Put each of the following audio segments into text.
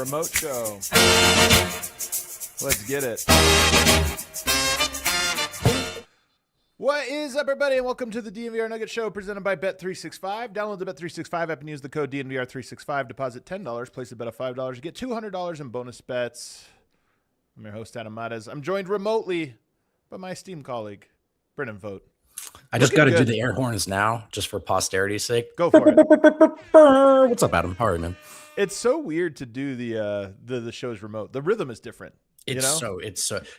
Remote show. Let's get it. What is up, everybody, and welcome to the DNVR Nuggets show presented by Bet365. Download the Bet365 app and use the code DNVR365. Deposit $10. Place a bet of $5. You get $200 in bonus bets. I'm your host, Adam Matas. I'm joined remotely by my esteemed colleague, Brennan Vogt. I just got to do the air horns now, just for posterity's sake. Go for it. What's up, Adam? How are you, man? It's so weird to do the show's remote. The rhythm is different. It's so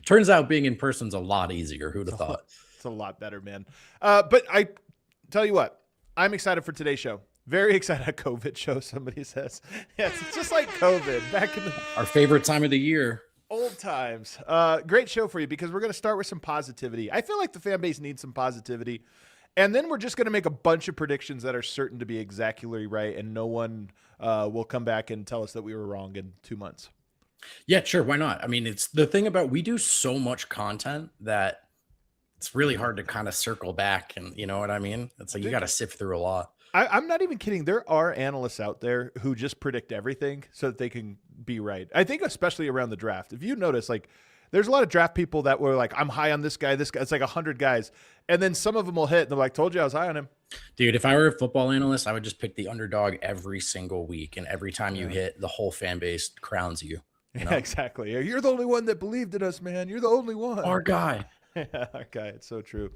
turns out being in person's a lot easier. Who'd have thought? It's a lot better, man. But I tell you what, I'm excited for today's show. Very excited. COVID show, somebody says. Yeah, it's just like COVID back in our favorite time of the year. Old times. Great show for you because we're going to start with some positivity. I feel like the fan base needs some positivity. And then we're just going to make a bunch of predictions that are certain to be exactly right, and no one will come back and tell us that we were wrong in 2 months. Yeah, sure. Why not? I mean, it's the thing about we do so much content that it's really hard to kind of circle back, and you know what I mean? It's like you got to sift through a lot. I'm not even kidding. There are analysts out there who just predict everything so that they can be right. I think especially around the draft. If you notice, like, there's a lot of draft people that were like, I'm high on this guy. It's like 100 guys. And then some of them will hit, and they're like, told you I was high on him. Dude, if I were a football analyst, I would just pick the underdog every single week. And every time you hit, the whole fan base crowns you. You know? Yeah, exactly. You're the only one that believed in us, man. You're the only one. Our guy. Our guy. It's so true.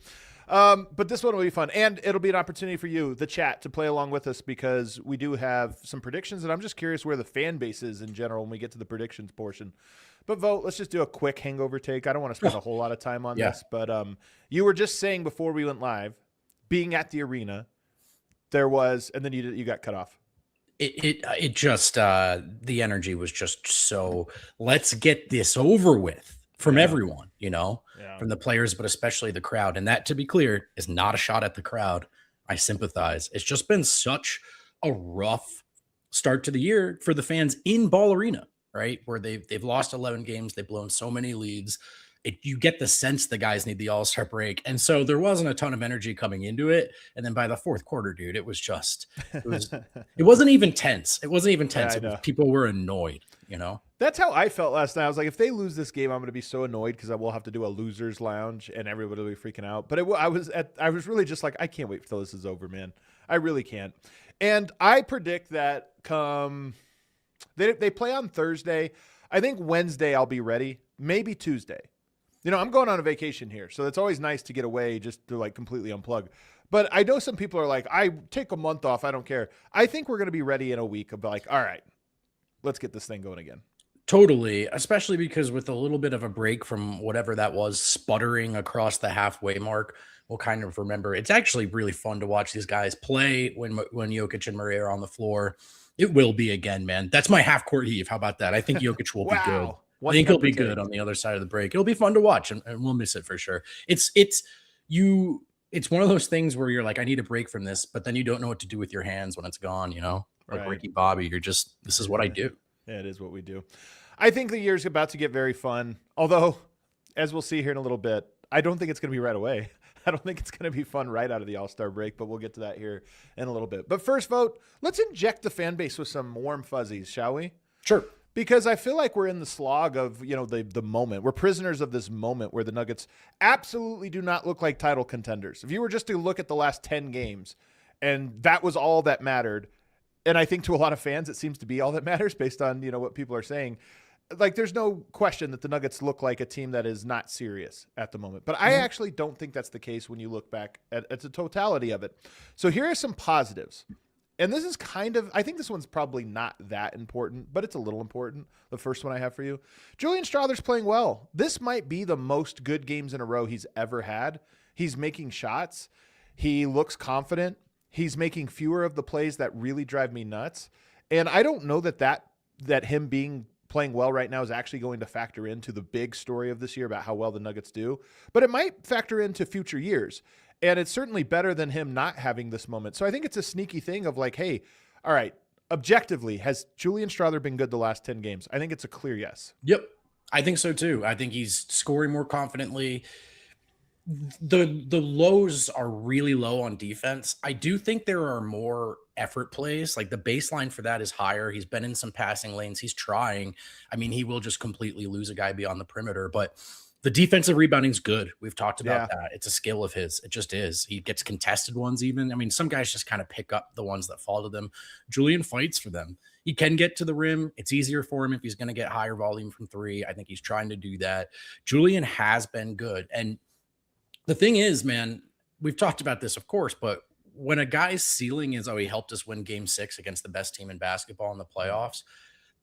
But this one will be fun. And it'll be an opportunity for you, the chat, to play along with us because we do have some predictions. And I'm just curious where the fan base is in general when we get to the predictions portion. But Vogt, let's just do a quick hangover take. I don't want to spend a whole lot of time on this, but you were just saying before we went live, being at the arena, there was, and then you got cut off. It just the energy was just so let's get this over with from everyone, you know, from the players, but especially the crowd. And that, to be clear, is not a shot at the crowd. I sympathize. It's just been such a rough start to the year for the fans in Ball Arena. Right, where they've lost 11 games, they've blown so many leads. You get the sense the guys need the All-Star break, and so there wasn't a ton of energy coming into it. And then by the fourth quarter, dude, it wasn't even tense. It wasn't even tense. Yeah, people were annoyed. You know, that's how I felt last night. I was like, if they lose this game, I'm going to be so annoyed because I will have to do a losers lounge, and everybody will be freaking out. But I was really just like, I can't wait till this is over, man. I really can't. And I predict that come. They play on Thursday. I think Wednesday I'll be ready. Maybe Tuesday. You know, I'm going on a vacation here, so it's always nice to get away just to like completely unplug. But I know some people are like, I take a month off. I don't care. I think we're going to be ready in a week. I'll be like, all right, let's get this thing going again. Totally, especially because with a little bit of a break from whatever that was, sputtering across the halfway mark, we'll kind of remember. It's actually really fun to watch these guys play when Jokic and Murray are on the floor. It will be again, man. That's my half-court heave. How about that? I think Jokic will be good. I think he'll be good on the other side of the break. It'll be fun to watch, and we'll miss it for sure. It's one of those things where you're like, I need a break from this, but then you don't know what to do with your hands when it's gone, you know? Like Ricky Bobby, this is what I do. Yeah, it is what we do. I think the year's about to get very fun, although, as we'll see here in a little bit, I don't think it's going to be right away. I don't think it's going to be fun right out of the All-Star break, but we'll get to that here in a little bit. But first, Vogt, let's inject the fan base with some warm fuzzies, shall we? Sure. Because I feel like we're in the slog of, you know, the moment. We're prisoners of this moment where the Nuggets absolutely do not look like title contenders. If you were just to look at the last 10 games, and that was all that mattered, and I think to a lot of fans it seems to be all that matters based on, you know, what people are saying. Like, there's no question that the Nuggets look like a team that is not serious at the moment. But I actually don't think that's the case when you look back at the totality of it. So here are some positives. And this is kind of, I think this one's probably not that important, but it's a little important. The first one I have for you. Julian Strawther's playing well. This might be the most good games in a row he's ever had. He's making shots. He looks confident. he's making fewer of the plays that really drive me nuts. And I don't know that him playing well right now is actually going to factor into the big story of this year about how well the Nuggets do, but it might factor into future years. And it's certainly better than him not having this moment. So I think it's a sneaky thing of like, hey, all right, objectively, has Julian Strawther been good the last 10 games? I think it's a clear yes. Yep. I think so too. I think he's scoring more confidently. The lows are really low on defense. I do think there are more effort plays. Like the baseline for that is higher. He's been in some passing lanes. He's trying. I mean, he will just completely lose a guy beyond the perimeter, but the defensive rebounding is good. We've talked about that. It's a skill of his. It just is. He gets contested ones even. I mean, some guys just kind of pick up the ones that fall to them. Julian fights for them. He can get to the rim. It's easier for him if he's going to get higher volume from three. I think he's trying to do that. Julian has been good. And the thing is, man, we've talked about this, of course, but when a guy's ceiling is, oh, he helped us win game 6 against the best team in basketball in the playoffs,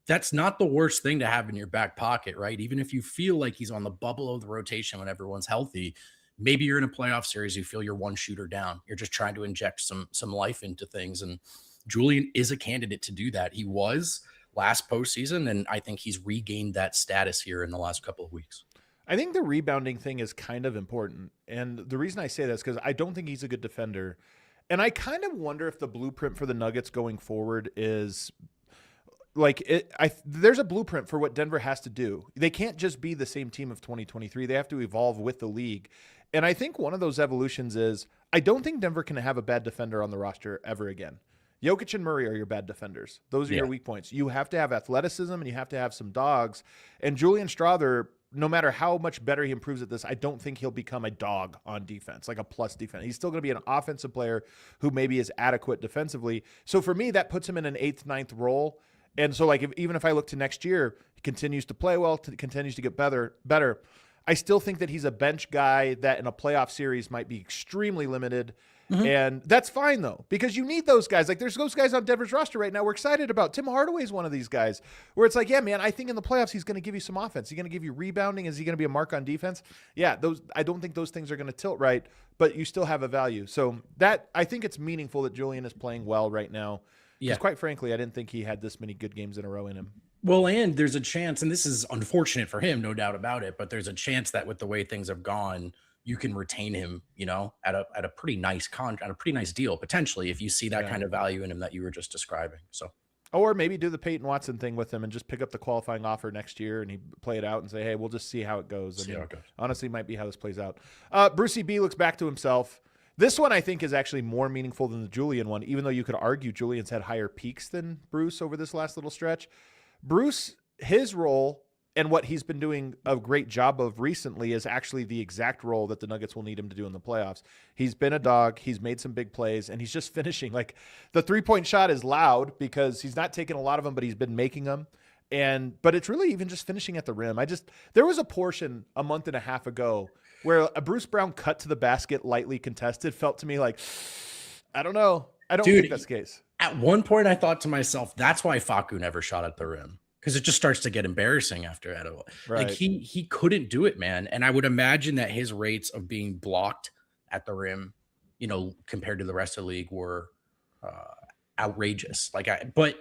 that's not the worst thing to have in your back pocket, right? Even if you feel like he's on the bubble of the rotation when everyone's healthy, maybe you're in a playoff series, you feel you're one shooter down. You're just trying to inject some life into things. And Julian is a candidate to do that. He was last postseason, and I think he's regained that status here in the last couple of weeks. I think the rebounding thing is kind of important. And the reason I say that is because I don't think he's a good defender. And I kind of wonder if the blueprint for the Nuggets going forward is like there's a blueprint for what Denver has to do. They can't just be the same team of 2023. They have to evolve with the league. And I think one of those evolutions is I don't think Denver can have a bad defender on the roster ever again. Jokic and Murray are your bad defenders. Those are your weak points. You have to have athleticism and you have to have some dogs. And Julian Strawther, no matter how much better he improves at this, I don't think he'll become a dog on defense, like a plus defense. He's still going to be an offensive player who maybe is adequate defensively. So for me, that puts him in an 8th, 9th role. And so like even if I look to next year, he continues to play well, continues to get better. I still think that he's a bench guy that in a playoff series might be extremely limited. Mm-hmm. And that's fine, though, because you need those guys. Like, there's those guys on Denver's roster right now we're excited about. Tim Hardaway is one of these guys where it's like, yeah, man, I think in the playoffs he's going to give you some offense. He's going to give you rebounding. Is he going to be a mark on defense? Yeah, I don't think those things are going to tilt right, but you still have a value. So that I think it's meaningful that Julian is playing well right now. Because quite frankly, I didn't think he had this many good games in a row in him. Well, and there's a chance, and this is unfortunate for him, no doubt about it, but there's a chance that with the way things have gone, you can retain him, at a pretty nice contract, a pretty nice deal, potentially, if you see that kind of value in him that you were just describing. So, or maybe do the Peyton Watson thing with him and just pick up the qualifying offer next year and he play it out and say, hey, we'll just see how it goes. Honestly, might be how this plays out. Brucey B looks back to himself. This one I think is actually more meaningful than the Julian one, even though you could argue Julian's had higher peaks than Bruce over this last little stretch. Bruce, his role and what he's been doing a great job of recently is actually the exact role that the Nuggets will need him to do in the playoffs. He's been a dog. He's made some big plays, and he's just finishing. Like, the three-point shot is loud because he's not taking a lot of them, but he's been making them. But it's really even just finishing at the rim. There was a portion a month and a half ago where a Bruce Brown cut to the basket lightly contested felt to me like, I don't know. I don't think that's the case. At one point, I thought to myself, that's why Facu never shot at the rim. Because it just starts to get embarrassing after that. Right. Like he couldn't do it, man. And I would imagine that his rates of being blocked at the rim, compared to the rest of the league were outrageous. But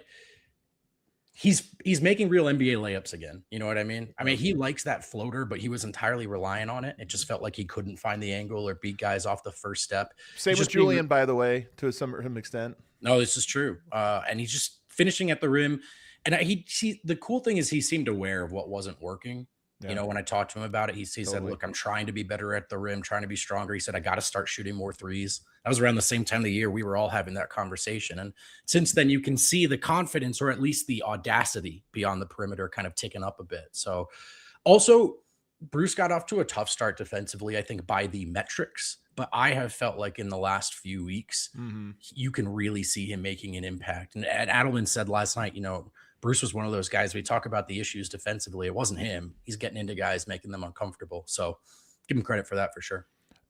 he's making real NBA layups again. You know what I mean? I mean, he likes that floater, but he was entirely reliant on it. It just felt like he couldn't find the angle or beat guys off the first step. Same with Julian, by the way, to some extent. No, this is true. And he's just finishing at the rim. And the cool thing is he seemed aware of what wasn't working. Yeah. When I talked to him about it, he said, look, I'm trying to be better at the rim, trying to be stronger. He said, I got to start shooting more threes. That was around the same time of the year we were all having that conversation. And since then, you can see the confidence or at least the audacity beyond the perimeter kind of ticking up a bit. So also, Bruce got off to a tough start defensively, I think, by the metrics. But I have felt like in the last few weeks, you can really see him making an impact. And Adelman said last night, Bruce was one of those guys. We talk about the issues defensively. It wasn't him. He's getting into guys, making them uncomfortable. So give him credit for that for sure.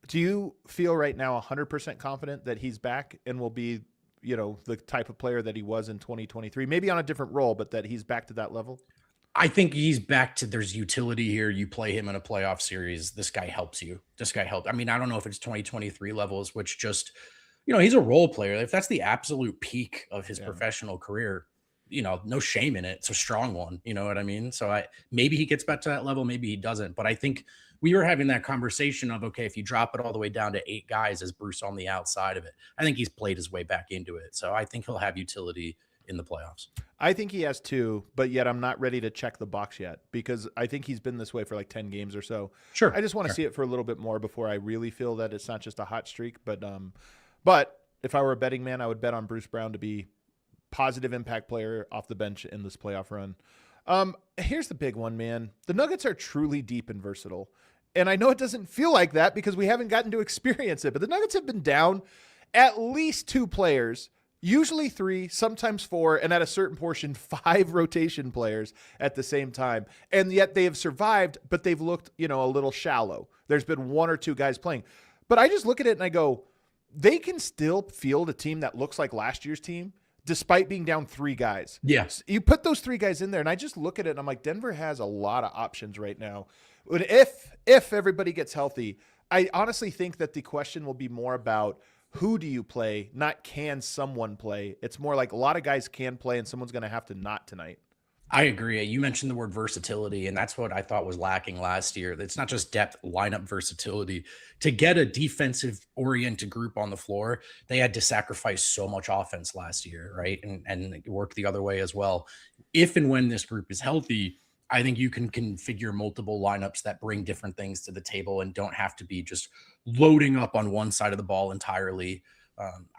Do you feel right now 100% confident that he's back and will be, the type of player that he was in 2023, maybe on a different role, but that he's back to that level? I think he's back to there's utility here. You play him in a playoff series. This guy helps you. This guy helped. I mean, I don't know if it's 2023 levels, which just, he's a role player. If that's the absolute peak of his professional career, no shame in it. It's a strong one. You know what I mean? So maybe he gets back to that level, maybe he doesn't. But I think we were having that conversation of, okay, if you drop it all the way down to 8 guys, is Bruce on the outside of it? I think he's played his way back into it. So I think he'll have utility in the playoffs. I think he has too, but yet I'm not ready to check the box yet because I think he's been this way for like 10 games or so. Sure. I just want to see it for a little bit more before I really feel that it's not just a hot streak. But if I were a betting man, I would bet on Bruce Brown to be positive impact player off the bench in this playoff run. Here's the big one, man. The Nuggets are truly deep and versatile. And I know it doesn't feel like that because we haven't gotten to experience it, but the Nuggets have been down at least 2 players, usually 3, sometimes 4, and at a certain portion, 5 rotation players at the same time. And yet they have survived, but they've looked, a little shallow. There's been 1 or 2 guys playing. But I just look at it and I go, they can still field a team that looks like last year's team despite being down 3 guys. Yes. You put those 3 guys in there, and I just look at it and I'm like, Denver has a lot of options right now. If everybody gets healthy, I honestly think that the question will be more about who do you play, not can someone play. It's more like a lot of guys can play and someone's going to have to not tonight. I agree. You mentioned the word versatility, and that's what I thought was lacking last year. It's not just depth, lineup versatility. To get a defensive-oriented group on the floor, they had to sacrifice so much offense last year, right? And it worked the other way as well. If and when this group is healthy, I think you can configure multiple lineups that bring different things to the table and don't have to be just loading up on one side of the ball entirely.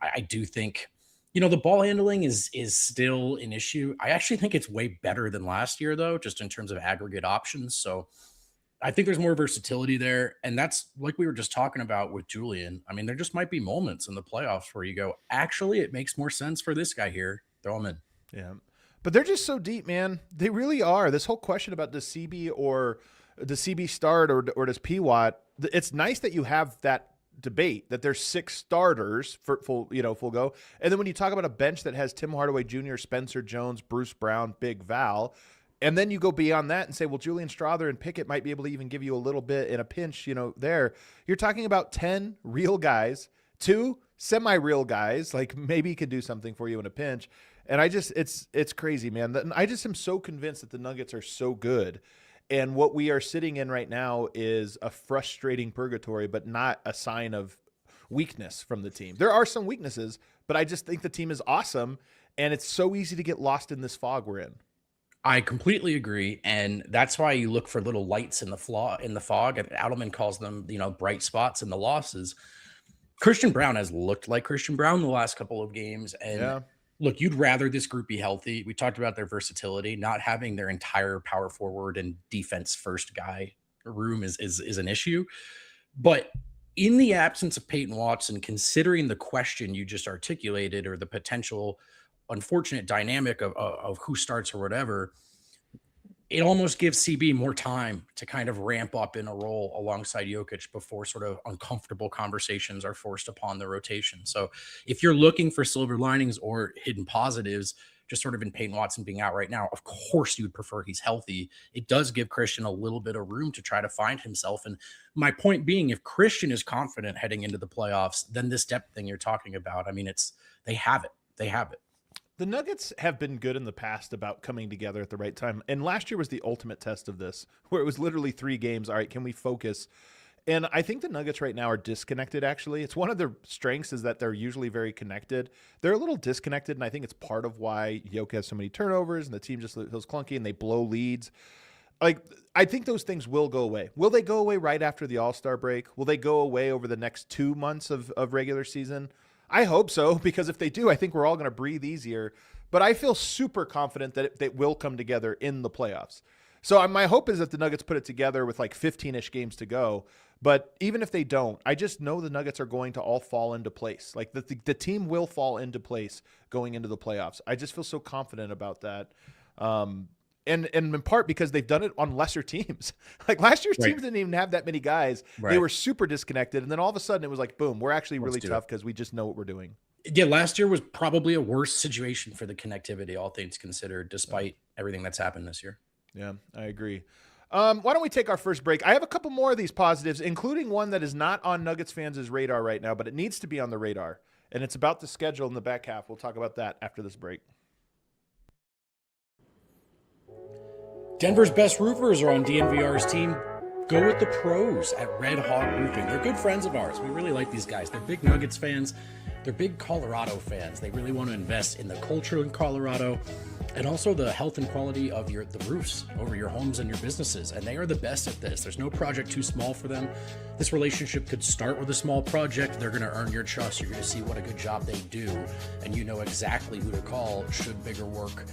I do think, the ball handling is still an issue. I actually think it's way better than last year, though, just in terms of aggregate options. So I think there's more versatility there. And that's like we were just talking about with Julian. I mean, there just might be moments in the playoffs where you go, actually, it makes more sense for this guy here. Throw him in. Yeah. But they're just so deep, man. They really are. This whole question about does CB start or does P Watt, it's nice that you have that debate that there's 6 starters for full go. And then when you talk about a bench that has Tim Hardaway Jr., Spencer Jones, Bruce Brown, Big Val, and then you go beyond that and say, well, Julian Strawther and Pickett might be able to even give you a little bit in a pinch, there. You're talking about 10 real guys, 2 semi-real guys, like maybe he could do something for you in a pinch. And it's crazy, man. I just am so convinced that the Nuggets are so good. And what we are sitting in right now is a frustrating purgatory, but not a sign of weakness from the team. There are some weaknesses, but I just think the team is awesome. And it's so easy to get lost in this fog we're in. I completely agree. And that's why you look for little lights in the fog. And Adelman calls them, bright spots in the losses. Christian Braun has looked like Christian Braun the last couple of games. And look, you'd rather this group be healthy. We talked about their versatility, not having their entire power forward and defense first guy room is an issue. But in the absence of Peyton Watson, considering the question you just articulated or the potential unfortunate dynamic of who starts or whatever, it almost gives CB more time to kind of ramp up in a role alongside Jokic before sort of uncomfortable conversations are forced upon the rotation. So if you're looking for silver linings or hidden positives, just sort of in Peyton Watson being out right now, of course you would prefer he's healthy. It does give Christian a little bit of room to try to find himself. And my point being, if Christian is confident heading into the playoffs, then this depth thing you're talking about, I mean, they have it. They have it. The Nuggets have been good in the past about coming together at the right time. And last year was the ultimate test of this, where it was literally 3 games. All right, can we focus? And I think the Nuggets right now are disconnected, actually. It's one of their strengths is that they're usually very connected. They're a little disconnected, and I think it's part of why Jokic has so many turnovers and the team just feels clunky and they blow leads. Like, I think those things will go away. Will they go away right after the All-Star break? Will they go away over the next 2 months of regular season? I hope so, because if they do, I think we're all going to breathe easier. But I feel super confident that they will come together in the playoffs. So my hope is that the Nuggets put it together with like 15-ish games to go. But even if they don't, I just know the Nuggets are going to all fall into place. Like the team will fall into place going into the playoffs. I just feel so confident about that. And in part because they've done it on lesser teams. Like last year's teams didn't even have that many guys. Right. They were super disconnected. And then all of a sudden it was like, boom, we're actually really tough because we just know what we're doing. Yeah, last year was probably a worse situation for the connectivity, all things considered, despite everything that's happened this year. Yeah, I agree. Why don't we take our first break? I have a couple more of these positives, including one that is not on Nuggets fans' radar right now, but it needs to be on the radar. and it's about the schedule in the back half. We'll talk about that after this break. Denver's best roofers are on DNVR's team. Go with the pros at Red Hawk Roofing. They're good friends of ours. We really like these guys. They're big Nuggets fans. They're big Colorado fans. They really want to invest in the culture in Colorado and also the health and quality of the roofs over your homes and your businesses. And they are the best at this. There's no project too small for them. This relationship could start with a small project. They're going to earn your trust. You're going to see what a good job they do. And you know exactly who to call should bigger work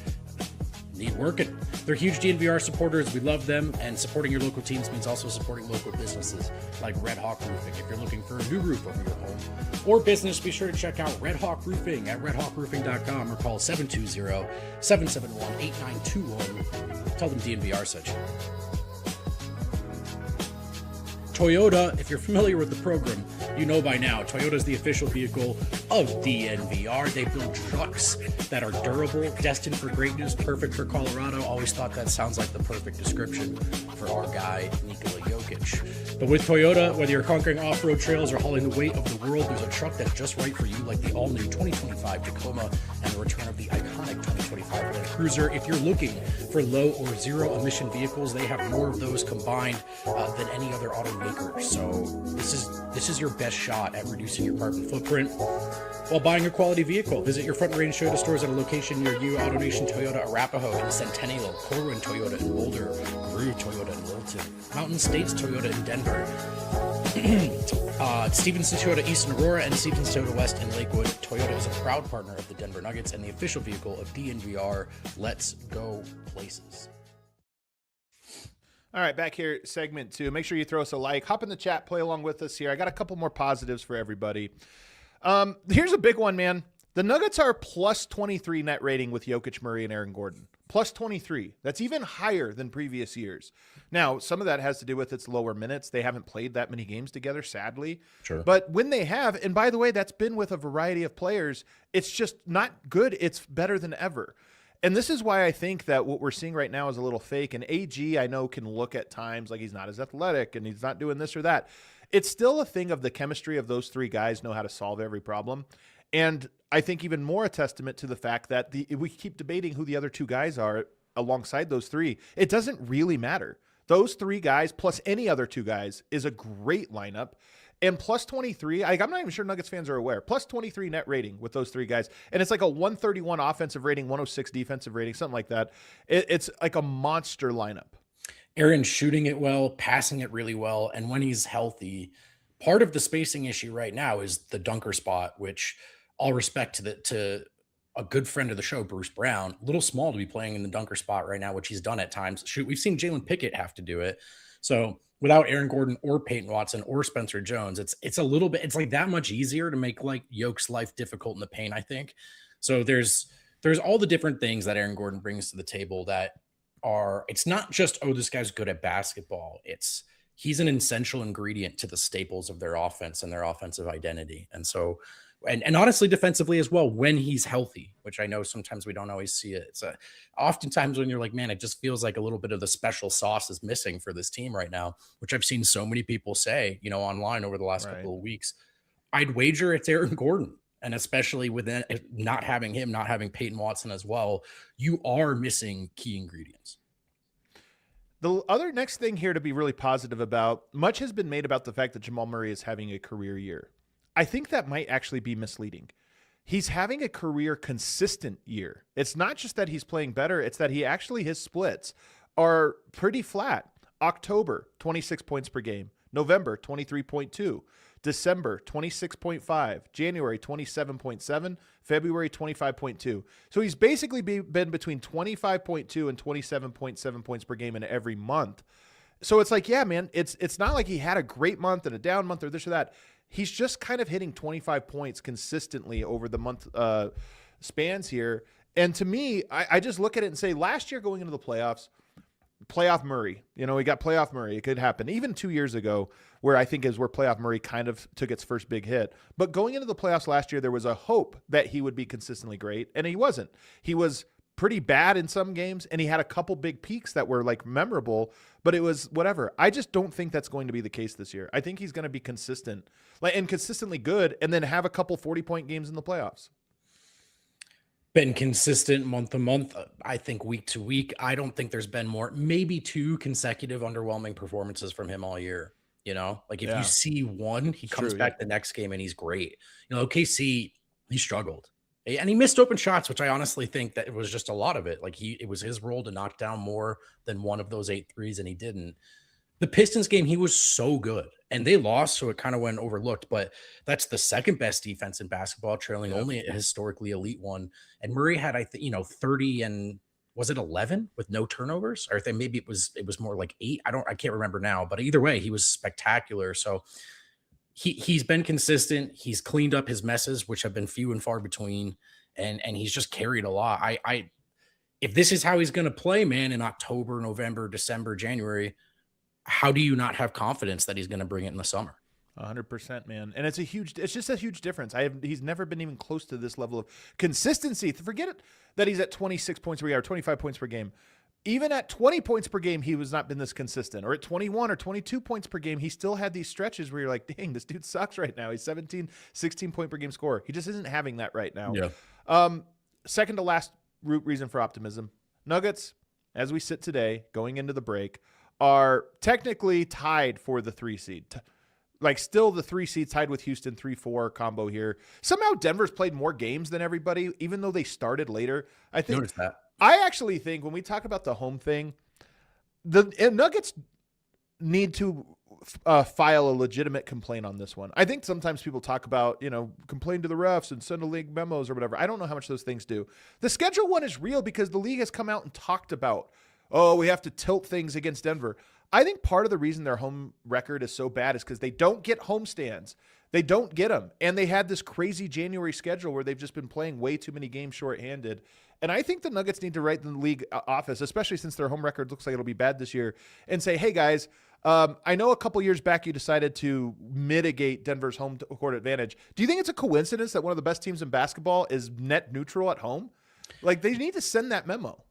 need working. They're huge DNVR supporters. We love them, and supporting your local teams means also supporting local businesses like Red Hawk Roofing. If you're looking for a new roof over your home or business, be sure to check out Red Hawk Roofing at redhawkroofing.com or call 720-771-8921. Tell them DNVR sent you. Toyota, if you're familiar with the program, you know by now, Toyota is the official vehicle of DNVR. They build trucks that are durable, destined for greatness, perfect for Colorado. Always thought that sounds like the perfect description for our guy, Nikola Jokic. But with Toyota, whether you're conquering off-road trails or hauling the weight of the world, there's a truck that's just right for you, like the all-new 2025 Tacoma and the return of the iconic 2025 Land Cruiser. If you're looking for low or zero-emission vehicles, they have more of those combined than any other automaker. So this is your best shot at reducing your carbon footprint while buying a quality vehicle. Visit your Front Range Toyota stores at a location near you. AutoNation Toyota Arapahoe in Centennial, Corwin Toyota in Boulder, Grew Toyota in Wilton, Mountain States Toyota in Denver, Stevenson Toyota East in Aurora, and Stevenson Toyota West in Lakewood. Toyota is a proud partner of the Denver Nuggets and the official vehicle of DNVR. Let's go places. All right, back here, segment 2. Make sure you throw us a like. Hop in the chat, play along with us here. I got a couple more positives for everybody. Here's a big one, man. The Nuggets are plus 23 net rating with Jokic, Murray, and Aaron Gordon. Plus 23. That's even higher than previous years. Now, some of that has to do with its lower minutes. They haven't played that many games together, sadly. Sure. But when they have, and by the way, that's been with a variety of players, it's just not good. It's better than ever. And this is why I think that what we're seeing right now is a little fake. And AG, I know, can look at times like he's not as athletic and he's not doing this or that. It's still a thing of the chemistry of those three guys know how to solve every problem. And I think even more a testament to the fact that we keep debating who the other two guys are alongside those three. It doesn't really matter. Those three guys plus any other two guys is a great lineup. And plus 23, I'm not even sure Nuggets fans are aware. Plus 23 net rating with those three guys. And it's like a 131 offensive rating, 106 defensive rating, something like that. It's like a monster lineup. Aaron's shooting it well, passing it really well. And when he's healthy, part of the spacing issue right now is the dunker spot, which all respect to a good friend of the show, Bruce Brown, a little small to be playing in the dunker spot right now, which he's done at times. Shoot, we've seen Jalen Pickett have to do it. So without Aaron Gordon or Peyton Watson or Spencer Jones, it's a little bit, it's like that much easier to make like Yoke's life difficult in the paint, I think. So there's all the different things that Aaron Gordon brings to the table that are, it's not just, oh, this guy's good at basketball. He's an essential ingredient to the staples of their offense and their offensive identity. And so, and honestly, defensively as well, when he's healthy, which I know sometimes we don't always see it. It's oftentimes when you're like, man, it just feels like a little bit of the special sauce is missing for this team right now, which I've seen so many people say, online over the last couple of weeks. I'd wager it's Aaron Gordon. And especially with not having him, not having Peyton Watson as well, you are missing key ingredients. The other next thing here to be really positive about, much has been made about the fact that Jamal Murray is having a career year. I think that might actually be misleading. He's having a career consistent year. It's not just that he's playing better. It's that his splits are pretty flat. October, 26 points per game. November, 23.2. December, 26.5. January, 27.7. February, 25.2. So he's basically been between 25.2 and 27.7 points per game in every month. So it's like, yeah, man, it's not like he had a great month and a down month or this or that. He's just kind of hitting 25 points consistently over the month spans here. And to me, I just look at it and say, last year going into the playoffs, playoff Murray, we got playoff Murray. It could happen. Even 2 years ago, where I think is where playoff Murray kind of took its first big hit. But going into the playoffs last year, there was a hope that he would be consistently great, and he wasn't. He was pretty bad in some games, and he had a couple big peaks that were like memorable, but it was whatever. I just don't think that's going to be the case this year. I think he's going to be consistent, and consistently good, and then have a couple 40-point games in the playoffs. Been consistent month to month. I think week to week. I don't think there's been maybe 2 consecutive underwhelming performances from him all year. Like if you see one, he comes back the next game and he's great. OKC, he struggled. And he missed open shots, which I honestly think that it was just a lot of it. Like it was his role to knock down more than one of those 8 threes, and he didn't. The Pistons game, he was so good, and they lost, so it kind of went overlooked. But that's the second best defense in basketball, trailing only a historically elite one. And Murray had, 30 and was it 11 with no turnovers, or maybe it was more like 8. I can't remember now. But either way, he was spectacular. So he's been consistent. He's cleaned up his messes, which have been few and far between, and he's just carried a lot. If this is how he's going to play, man, in October, November, December, January, how do you not have confidence that he's going to bring it in the summer? 100%, man. And it's just a huge difference. He's never been even close to this level of consistency. Forget it that he's at 26 points per game or 25 points per game. Even at 20 points per game, he was not been this consistent. Or at 21 or 22 points per game, he still had these stretches where you're like, dang, this dude sucks right now. He's 17, 16 point per game scorer. He just isn't having that right now. Yeah. Second to last reason for optimism. Nuggets, as we sit today, going into the break, are technically tied for the 3 seed. Like still the 3 seed tied with Houston, 3-4 combo here. Somehow Denver's played more games than everybody, even though they started later. I think notice that. I actually think when we talk about the home thing, the Nuggets need to file a legitimate complaint on this one. I think sometimes people talk about, complain to the refs and send a league memos or whatever. I don't know how much those things do. The schedule one is real because the league has come out and talked about, we have to tilt things against Denver. I think part of the reason their home record is so bad is because they don't get homestands. They don't get them. And they had this crazy January schedule where they've just been playing way too many games shorthanded. And I think the Nuggets need to write in the league office, especially since their home record looks like it'll be bad this year, and say, hey, guys, I know a couple years back you decided to mitigate Denver's home court advantage. Do you think it's a coincidence that one of the best teams in basketball is net neutral at home? Like, they need to send that memo.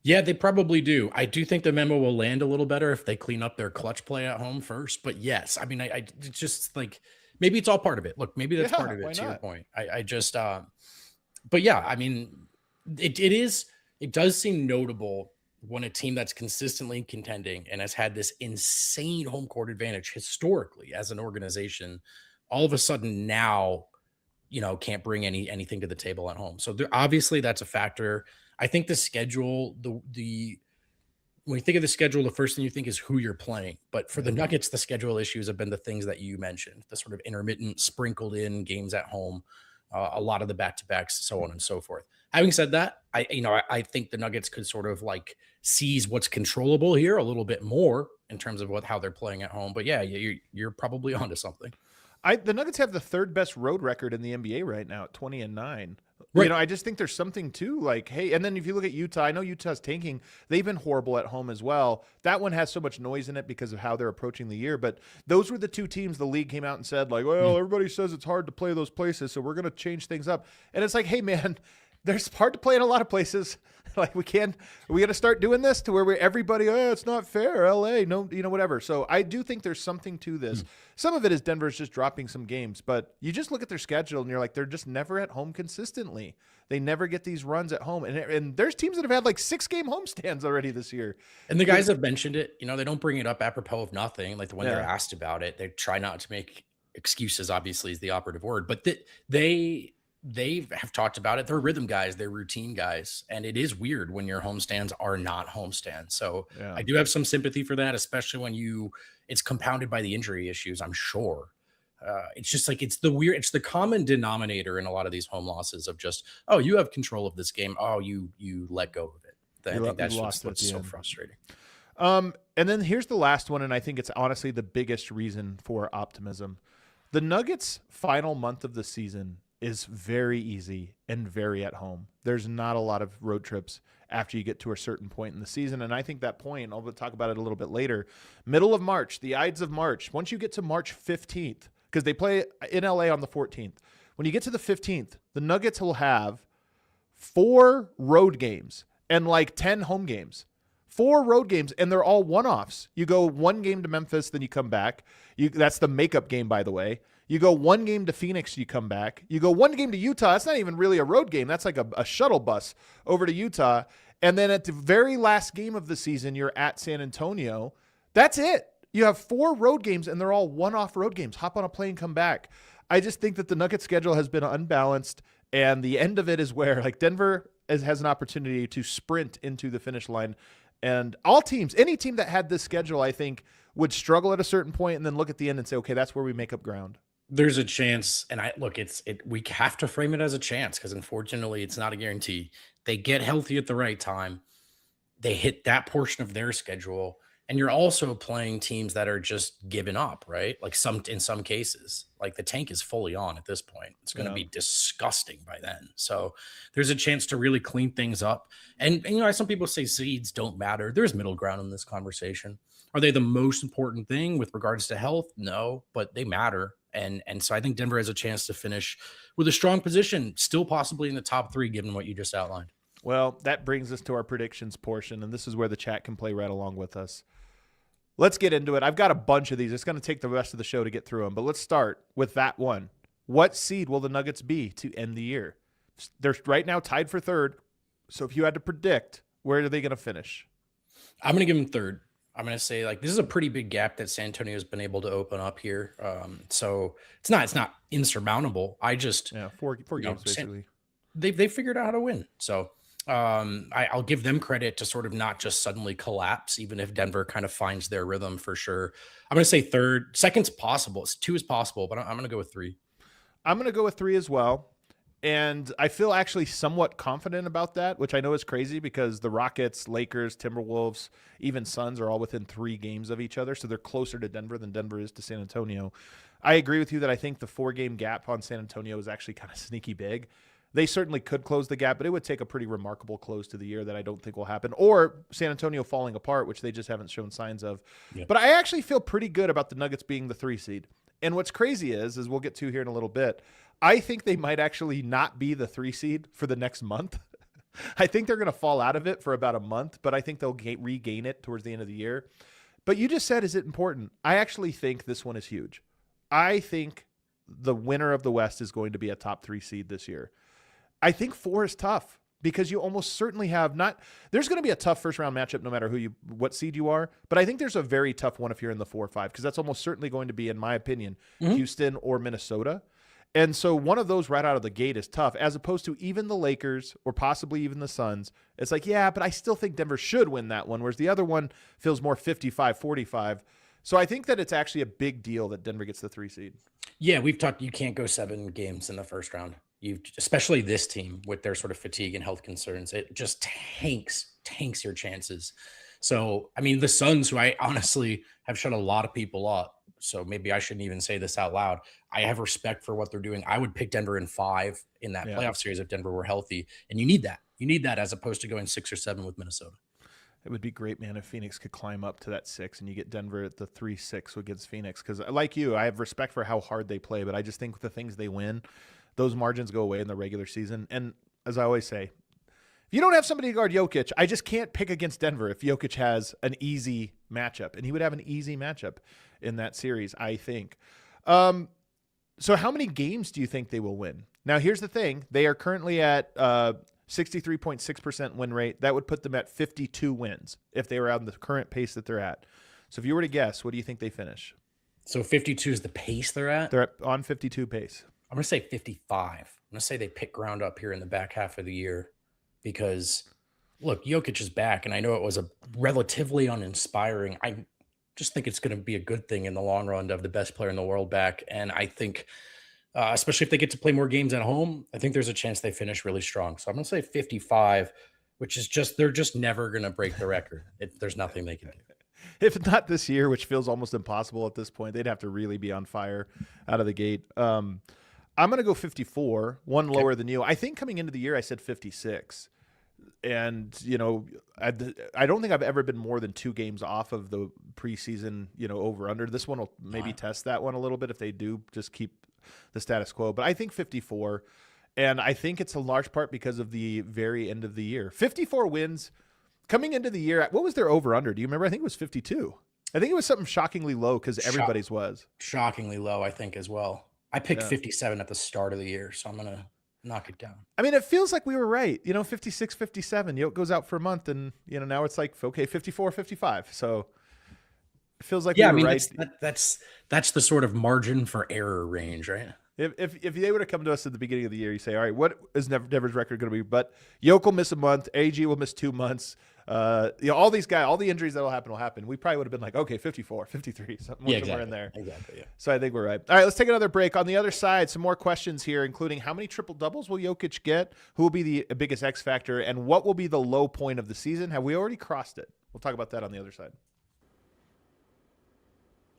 Yeah, they probably do. I do think the memo will land a little better if they clean up their clutch play at home first. But yes, I mean, I just like, maybe it's all part of it. Look, maybe that's part of it to your point. I just, but yeah, I mean, it does seem notable when a team that's consistently contending and has had this insane home court advantage historically as an organization, all of a sudden now, can't bring anything to the table at home. So obviously that's a factor. I think the schedule, when you think of the schedule, the first thing you think is who you're playing. But for the Nuggets, the schedule issues have been the things that you mentioned, the sort of intermittent sprinkled in games at home, a lot of the back-to-backs, so on and so forth. Having said that, I think the Nuggets could sort of like seize what's controllable here a little bit more in terms of how they're playing at home. But yeah, you're probably onto something. The Nuggets have the 3rd best road record in the NBA right now at 20-9. Right. I just think there's something to like, hey, and then if you look at Utah, I know Utah's tanking. They've been horrible at home as well. That one has so much noise in it because of how they're approaching the year. But those were the 2 teams the league came out and said, like, well, everybody says it's hard to play those places, so we're going to change things up. And it's like, hey, man, there's hard to play in a lot of places. Like we got to start doing this to where everybody, it's not fair. LA, no, whatever. So I do think there's something to this. Some of it is Denver's just dropping some games, but you just look at their schedule and you're like, they're just never at home consistently. They never get these runs at home. And there's teams that have had like 6-game homestands already this year. And the guys have mentioned it, they don't bring it up apropos of nothing. Like when they're asked about it, they try not to make excuses, obviously is the operative word, but they have talked about it. They're rhythm guys. They're routine guys. And it is weird when your homestands are not homestands. So I do have some sympathy for that, especially when it's compounded by the injury issues, I'm sure. It's just like, it's the common denominator in a lot of these home losses of just, you have control of this game. You let go of it. I think that's what's so frustrating. And then here's the last one. And I think it's honestly the biggest reason for optimism. The Nuggets' final month of the season is very easy and very at home. There's not a lot of road trips after you get to a certain point in the season. And I think that point, I'll talk about it a little bit later, middle of March, the Ides of March, once you get to March 15th, because they play in LA on the 14th. When you get to the 15th, the Nuggets will have 4 road games and like 10 home games. 4 road games, and they're all one-offs. You go 1 game to Memphis, then you come back. That's the makeup game, by the way. You go 1 game to Phoenix, you come back. You go 1 game to Utah. That's not even really a road game. That's like a shuttle bus over to Utah. And then at the very last game of the season, you're at San Antonio. That's it. You have 4 road games, and they're all one-off road games. Hop on a plane, come back. I just think that the Nuggets schedule has been unbalanced, and the end of it is where like Denver has an opportunity to sprint into the finish line. And all teams, any team that had this schedule, I think, would struggle at a certain point and then look at the end and say, okay, that's where we make up ground. There's a chance, and we have to frame it as a chance because unfortunately it's not a guarantee. They get healthy at the right time. They hit that portion of their schedule, and you're also playing teams that are just giving up, right? Like in some cases, like the tank is fully on at this point. It's going to be disgusting by then. So there's a chance to really clean things up. And some people say seeds don't matter. There's middle ground in this conversation. Are they the most important thing with regards to health? No, but they matter. And so I think Denver has a chance to finish with a strong position, still possibly in the top 3, given what you just outlined. Well, that brings us to our predictions portion, and this is where the chat can play right along with us. Let's get into it. I've got a bunch of these. It's going to take the rest of the show to get through them, but let's start with that one. What seed will the Nuggets be to end the year? They're right now tied for 3rd. So if you had to predict, where are they going to finish? I'm going to give them 3rd. I'm going to say this is a pretty big gap that San Antonio has been able to open up here. So it's not insurmountable. I just 4 games basically. They figured out how to win. So I'll give them credit to sort of not just suddenly collapse, even if Denver kind of finds their rhythm for sure. I'm going to say 3rd. 2nd's possible. 2 is possible, but I'm going to go with 3. I'm going to go with 3 as well. And I feel actually somewhat confident about that, which I know is crazy because the Rockets, Lakers, Timberwolves, even Suns are all within 3 games of each other. So they're closer to Denver than Denver is to San Antonio. I agree with you that I think the 4-game gap on San Antonio is actually kind of sneaky big. They certainly could close the gap, but it would take a pretty remarkable close to the year that I don't think will happen. Or San Antonio falling apart, which they just haven't shown signs of. Yep. But I actually feel pretty good about the Nuggets being the 3 seed. And what's crazy is we'll get to here in a little bit, I think they might actually not be the 3 seed for the next month. I think they're going to fall out of it for about a month, but I think they'll regain it towards the end of the year. But you just said, is it important? I actually think this one is huge. I think the winner of the West is going to be a top 3 seed this year. I think 4 is tough because you almost certainly have there's going to be a tough first round matchup no matter what seed you are, but I think there's a very tough one if you're in the 4 or 5 because that's almost certainly going to be, in my opinion, Houston or Minnesota. And so one of those right out of the gate is tough, as opposed to even the Lakers or possibly even the Suns. It's like, yeah, but I still think Denver should win that one, whereas the other one feels more 55-45. So I think that it's actually a big deal that Denver gets the 3 seed. Yeah, we've talked, you can't go 7 games in the first round. Especially this team with their sort of fatigue and health concerns, it just tanks your chances. So, I mean, the Suns, who I honestly have shut a lot of people up, so maybe I shouldn't even say this out loud. I have respect for what they're doing. I would pick Denver in 5 in that playoff series if Denver were healthy. And you need that. You need that as opposed to going 6 or 7 with Minnesota. It would be great, man, if Phoenix could climb up to that 6 and you get Denver at the 3-6 against Phoenix. Because like you, I have respect for how hard they play, but I just think the things they win, those margins go away in the regular season. And as I always say, if you don't have somebody to guard Jokic, I just can't pick against Denver if Jokic has an easy matchup. And he would have an easy matchup in that series, I think. So how many games do you think they will win? Now, here's the thing. They are currently at 63.6% win rate. That would put them at 52 wins if they were on the current pace that they're at. So if you were to guess, what do you think they finish? So 52 is the pace they're at? They're on 52 pace. I'm going to say 55. I'm going to say they pick ground up here in the back half of the year because, look, Jokic is back, and I know it was a relatively uninspiring. I just think it's going to be a good thing in the long run to have the best player in the world back. And I think, especially if they get to play more games at home, I think there's a chance they finish really strong. So I'm going to say 55, which is they're just never going to break the record. There's nothing they can do. If not this year, which feels almost impossible at this point, they'd have to really be on fire out of the gate. I'm going to go 54, one lower than you. I think coming into the year, I said 56. And, I don't think I've ever been more than 2 games off of the preseason, over under. This one will maybe test that one a little bit if they do just keep the status quo. But I think 54. And I think it's a large part because of the very end of the year. 54 wins coming into the year. What was their over-under? Do you remember? I think it was 52. I think it was something shockingly low because everybody's was. Shockingly low, I think, as well. I picked 57 at the start of the year, so I'm going to knock it down. I mean, it feels like we were right. 56, 57. Yoke goes out for a month, and, now it's like, okay, 54, 55. So it feels like we were right. That's the sort of margin for error range, right? If they would have come to us at the beginning of the year, you say, all right, what is Denver's record going to be? But Yoke will miss a month. AG will miss 2 months. All these guys, all the injuries that will happen. We probably would have been like, okay, 54, 53, somewhere in there. Exactly. Yeah. So I think we're right. All right, let's take another break. On the other side, some more questions here, including how many triple doubles will Jokic get? Who will be the biggest X factor? And what will be the low point of the season? Have we already crossed it? We'll talk about that on the other side.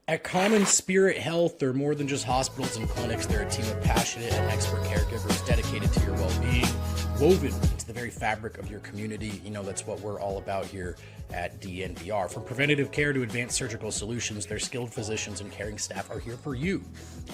At Common Spirit Health, they're more than just hospitals and clinics. They're a team of passionate and expert caregivers dedicated to your well-being, woven into the very fabric of your community. That's what we're all about here at DNVR. From preventative care to advanced surgical solutions, their skilled physicians and caring staff are here for you,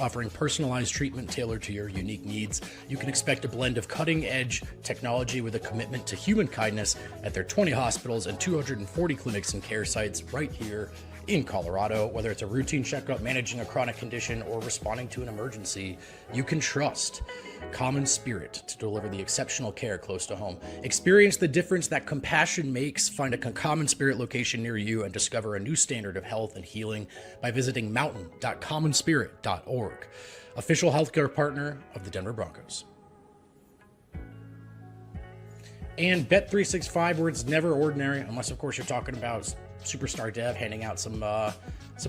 offering personalized treatment tailored to your unique needs. You can expect a blend of cutting-edge technology with a commitment to human kindness at their 20 hospitals and 240 clinics and care sites right here in Colorado. Whether it's a routine checkup, managing a chronic condition, or responding to an emergency, you can trust Common Spirit to deliver the exceptional care close to home. Experience the difference that compassion makes. Find a Common Spirit location near you and discover a new standard of health and healing by visiting mountain.commonspirit.org. Official healthcare partner of the Denver Broncos. And Bet365, where it's never ordinary, unless of course you're talking about Superstar Dev handing out some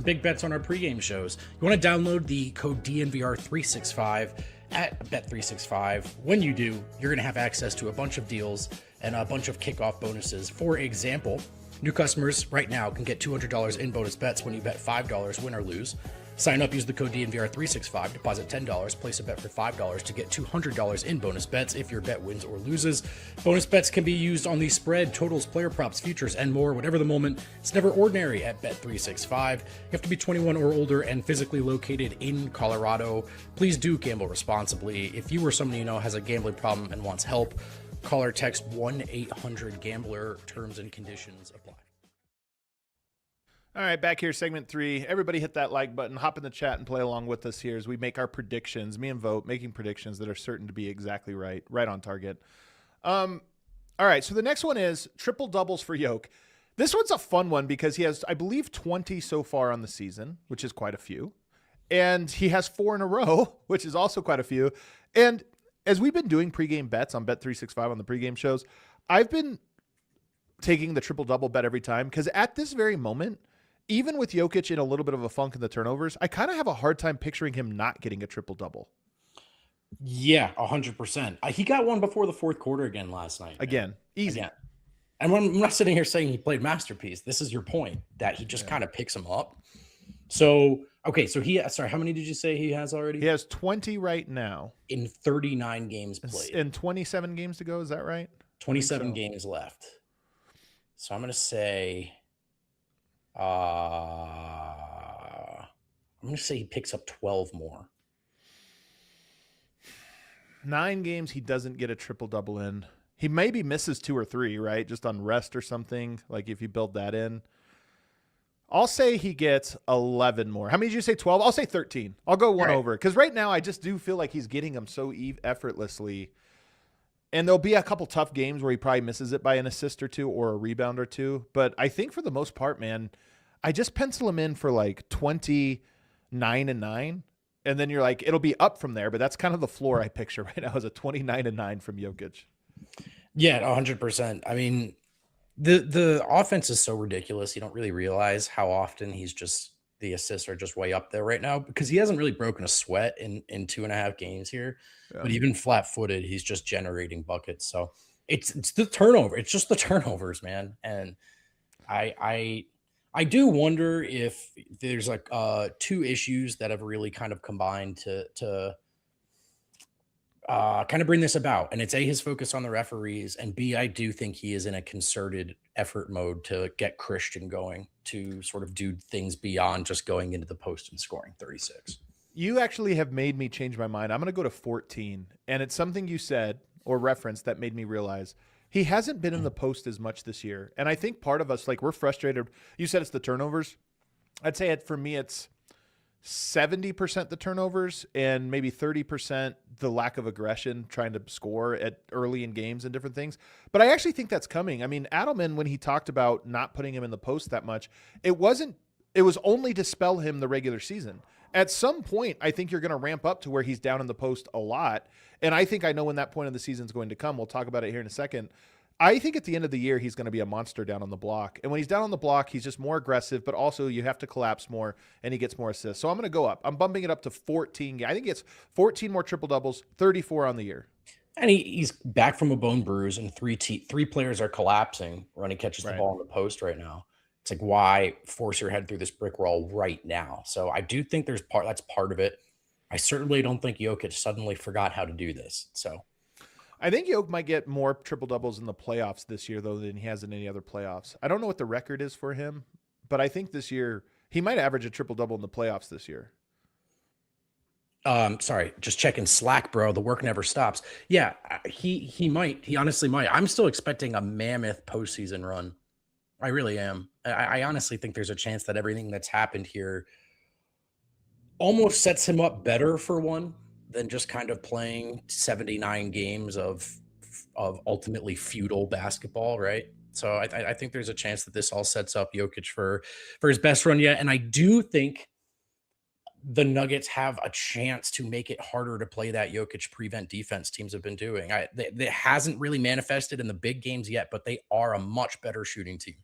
big bets on our pregame shows. You want to download the code DNVR365 at Bet365. When you do, you're going to have access to a bunch of deals and a bunch of kickoff bonuses. For example, new customers right now can get $200 in bonus bets when you bet $5, win or lose. Sign up, use the code DNVR365, deposit $10, place a bet for $5 to get $200 in bonus bets if your bet wins or loses. Bonus bets can be used on the spread, totals, player props, futures, and more. Whatever the moment, it's never ordinary at Bet365. You have to be 21 or older and physically located in Colorado. Please do gamble responsibly. If you or somebody you know has a gambling problem and wants help, call or text 1-800-GAMBLER. Terms and conditions apply. All right, back here, segment 3. Everybody hit that like button, hop in the chat, and play along with us here as we make our predictions. Me and Vote making predictions that are certain to be exactly right on target. All right, so the next one is triple doubles for Yoke. This one's a fun one because he has, I believe, 20 so far on the season, which is quite a few. And he has 4 in a row, which is also quite a few. And as we've been doing pregame bets on Bet365 on the pregame shows, I've been taking the triple double bet every time because at this very moment, even with Jokic in a little bit of a funk in the turnovers, I kind of have a hard time picturing him not getting a triple-double. Yeah, 100%. He got one before the fourth quarter again last night. Again, easy. Again. And I'm not sitting here saying he played masterpiece. This is your point, that he just kind of picks him up. So, okay, so how many did you say he has already? He has 20 right now. In 39 games played. And 27 games to go, is that right? 27 games left. So I'm going to say... I'm going to say he picks up 12 more. 9 games he doesn't get a triple-double in. He maybe misses 2 or 3, right? Just on rest or something, like if you build that in. I'll say he gets 11 more. How many did you say, 12? I'll say 13. I'll go one over. Because right now I just do feel like he's getting them so effortlessly. And there'll be a couple tough games where he probably misses it by an assist or 2 or a rebound or 2. But I think for the most part, man, I just pencil him in for like 29 and 9. And then you're like, it'll be up from there. But that's kind of the floor I picture right now is a 29 and 9 from Jokic. Yeah, 100%. I mean, the offense is so ridiculous. You don't really realize how often the assists are just way up there right now because he hasn't really broken a sweat in 2.5 games here. Yeah. But even flat-footed, he's just generating buckets. So it's the turnover. It's just the turnovers, man. And I do wonder if there's like 2 issues that have really kind of combined to kind of bring this about. And it's A, his focus on the referees, and B, I do think he is in a concerted effort mode to get Christian going to sort of do things beyond just going into the post and scoring 36. You actually have made me change my mind. I'm going to go to 14, and it's something you said or referenced that made me realize he hasn't been in the post as much this year. And I think part of us, like, we're frustrated. You said it's the turnovers. I'd say for me, it's 70% the turnovers and maybe 30% the lack of aggression trying to score at early in games and different things. But I actually think that's coming. I mean, Adelman, when he talked about not putting him in the post that much, it was only to spell him the regular season. At some point, I think you're going to ramp up to where he's down in the post a lot. And I think I know when that point of the season is going to come. We'll talk about it here in a second. I think at the end of the year, he's going to be a monster down on the block. And when he's down on the block, he's just more aggressive, but also you have to collapse more and he gets more assists. So I'm going to go up. I'm bumping it up to 14. I think it's 14 more triple doubles, 34 on the year. And he's back from a bone bruise, and three players are collapsing when he catches the ball in the post right now. It's like, why force your head through this brick wall right now? So I do think that's part of it. I certainly don't think Jokic suddenly forgot how to do this. So I think Jokic might get more triple doubles in the playoffs this year, though, than he has in any other playoffs. I don't know what the record is for him, but I think this year he might average a triple double in the playoffs this year. Sorry, just checking Slack, bro. The work never stops. Yeah, he might. He honestly might. I'm still expecting a mammoth postseason run. I really am. I honestly think there's a chance that everything that's happened here almost sets him up better for one than just kind of playing 79 games of ultimately feudal basketball, right? So I think there's a chance that this all sets up Jokic for his best run yet. And I do think the Nuggets have a chance to make it harder to play that Jokic prevent defense teams have been doing. It hasn't really manifested in the big games yet, but they are a much better shooting team.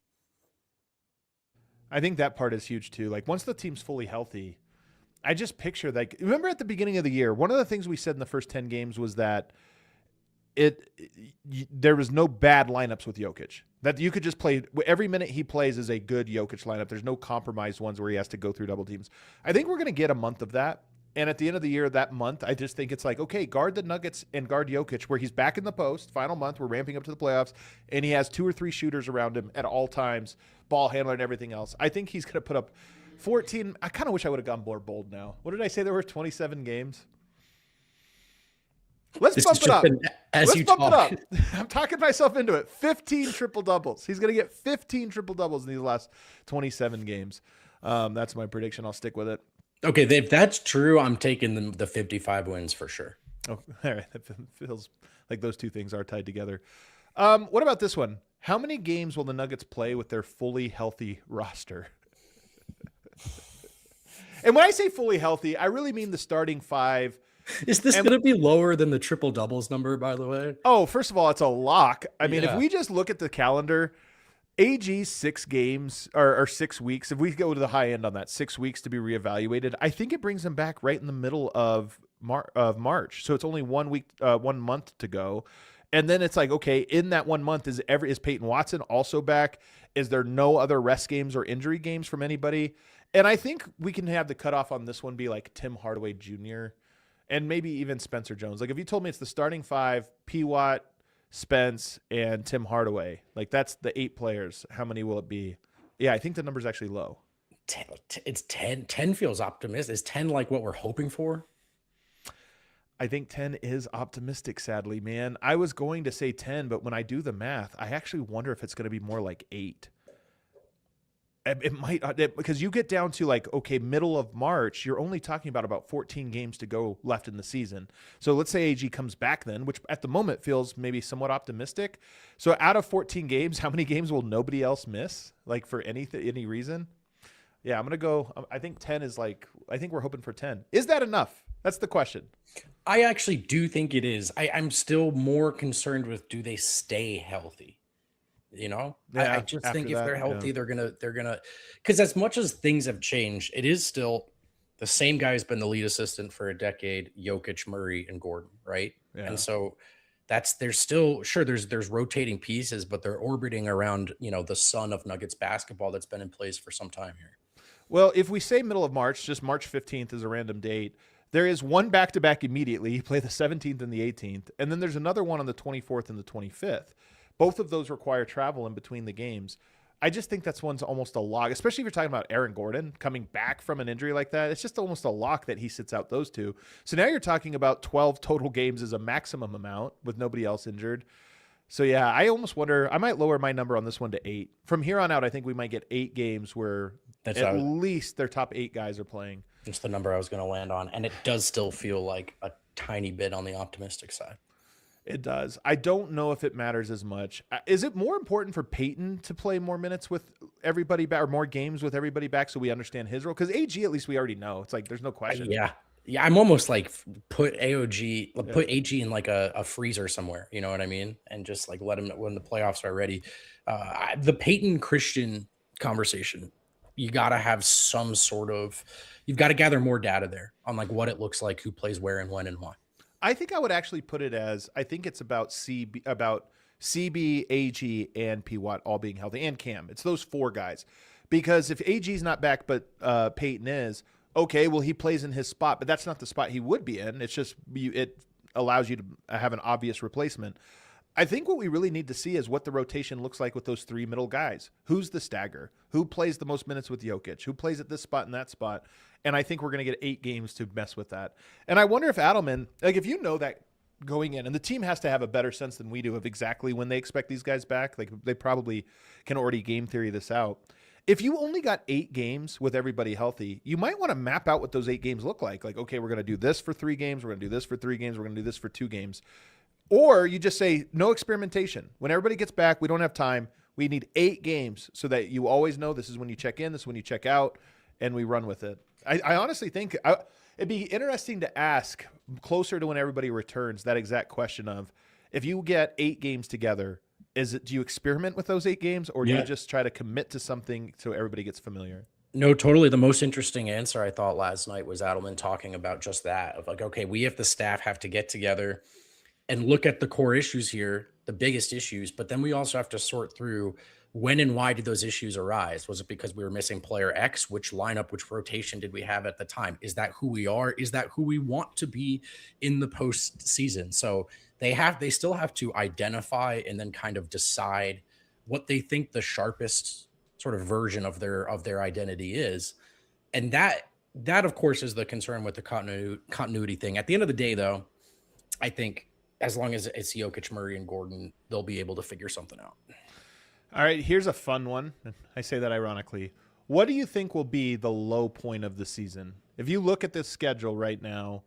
I think that part is huge too. Like, once the team's fully healthy, I just picture, like, remember at the beginning of the year, one of the things we said in the first 10 games was that there was no bad lineups with Jokic. That you could just play every minute he plays is a good Jokic lineup. There's no compromised ones where he has to go through double teams. I think we're going to get a month of that. And at the end of the year, that month, I just think it's like, okay, guard the Nuggets and guard Jokic, where he's back in the post, final month, we're ramping up to the playoffs, and he has 2 or 3 shooters around him at all times, ball handler and everything else. I think he's going to put up 14. I kind of wish I would have gone more bold now. What did I say? There were 27 games. Let's bump it up. Let's bump it up. I'm talking myself into it. 15 triple doubles. He's going to get 15 triple doubles in these last 27 games. That's my prediction. I'll stick with it. Okay, if that's true, I'm taking the 55 wins for sure. Oh, all right. That feels like those two things are tied together. What about this one? How many games will the Nuggets play with their fully healthy roster? And when I say fully healthy, I really mean the starting 5. Is this going to be lower than the triple doubles number, by the way? Oh, first of all, it's a lock. I mean, if we just look at the calendar, AG's 6 games or 6 weeks, if we go to the high end on that, 6 weeks to be reevaluated, I think it brings him back right in the middle of March. So it's only 1 week, 1 month to go. And then it's like, okay, in that 1 month, is Peyton Watson also back? Is there no other rest games or injury games from anybody? And I think we can have the cutoff on this one be like Tim Hardaway Jr. and maybe even Spencer Jones. Like, if you told me it's the starting 5, P. Watt, Spence, and Tim Hardaway, like, that's the 8 players. How many will it be? Yeah, I think the number's actually low. 10, it's 10. 10 feels optimistic. Is 10 like what we're hoping for? I think 10 is optimistic, sadly, man. I was going to say 10, but when I do the math, I actually wonder if it's going to be more like 8. It might, because you get down to like, okay, middle of March, you're only talking about 14 games to go left in the season. So let's say AG comes back then, which at the moment feels maybe somewhat optimistic. So out of 14 games, how many games will nobody else miss? Like, for any reason? Yeah, I'm going to go, I think 10 is like, I think we're hoping for 10. Is that enough? That's the question. I actually do think it is. I'm still more concerned with, do they stay healthy? You know, yeah, I just think if they're healthy, they're gonna, because as much as things have changed, it is still the same guy who's been the lead assistant for a decade, Jokic, Murray, and Gordon, right? Yeah. And so there's still, sure, there's rotating pieces, but they're orbiting around, you know, the sun of Nuggets basketball that's been in place for some time here. Well, if we say middle of March, just March 15th is a random date. There is one back-to-back immediately. You play the 17th and the 18th, and then there's another one on the 24th and the 25th. Both of those require travel in between the games. I just think that's one's almost a lock, especially if you're talking about Aaron Gordon coming back from an injury like that. It's just almost a lock that he sits out those two. So now you're talking about 12 total games as a maximum amount with nobody else injured. So yeah, I almost wonder, I might lower my number on this one to 8. From here on out, I think we might get 8 games where at least their top 8 guys are playing. That's the number I was going to land on. And it does still feel like a tiny bit on the optimistic side. It does. I don't know if it matters as much. Is it more important for Peyton to play more minutes with everybody back, or more games with everybody back, so we understand his role? Because AG, at least we already know. It's like there's no question. Yeah. I'm almost like put AG in like a freezer somewhere. You know what I mean? And just like let him know when the playoffs are ready. The Peyton Christian conversation, you got to have some sort of, you've got to gather more data there on like what it looks like, who plays where and when and why. I think I would actually put it as, I think it's about CB, AG, and P. Watt all being healthy, and Cam. It's those 4 guys. Because if AG's not back, but Peyton is, okay, well, he plays in his spot, but that's not the spot he would be in. It's just, it allows you to have an obvious replacement. I think what we really need to see is what the rotation looks like with those 3 middle guys. Who's the stagger? Who plays the most minutes with Jokic? Who plays at this spot and that spot? And I think we're going to get 8 games to mess with that. And I wonder if Adelman, like if you know that going in, and the team has to have a better sense than we do of exactly when they expect these guys back. Like they probably can already game theory this out. If you only got 8 games with everybody healthy, you might want to map out what those 8 games look like. Like, okay, we're going to do this for 3 games. We're going to do this for 3 games. We're going to do this for 2 games. Or you just say no experimentation. When everybody gets back, we don't have time. We need 8 games so that you always know this is when you check in, this is when you check out, and we run with it. I honestly think it'd be interesting to ask closer to when everybody returns that exact question of, if you get 8 games together, do you experiment with those 8 games, or do you just try to commit to something so everybody gets familiar? No, totally. The most interesting answer I thought last night was Adelman talking about just that of like, okay, we have the staff have to get together and look at the core issues here, the biggest issues, but then we also have to sort through when and why did those issues arise? Was it because we were missing player X? Which lineup, which rotation did we have at the time? Is that who we are? Is that who we want to be in the postseason? So they still have to identify and then kind of decide what they think the sharpest sort of version of their identity is. And that of course is the concern with the continuity thing. At the end of the day, though, I think as long as it's Jokic, Murray, and Gordon, they'll be able to figure something out. All right, here's a fun one. I say that ironically. What do you think will be the low point of the season? If you look at this schedule right now,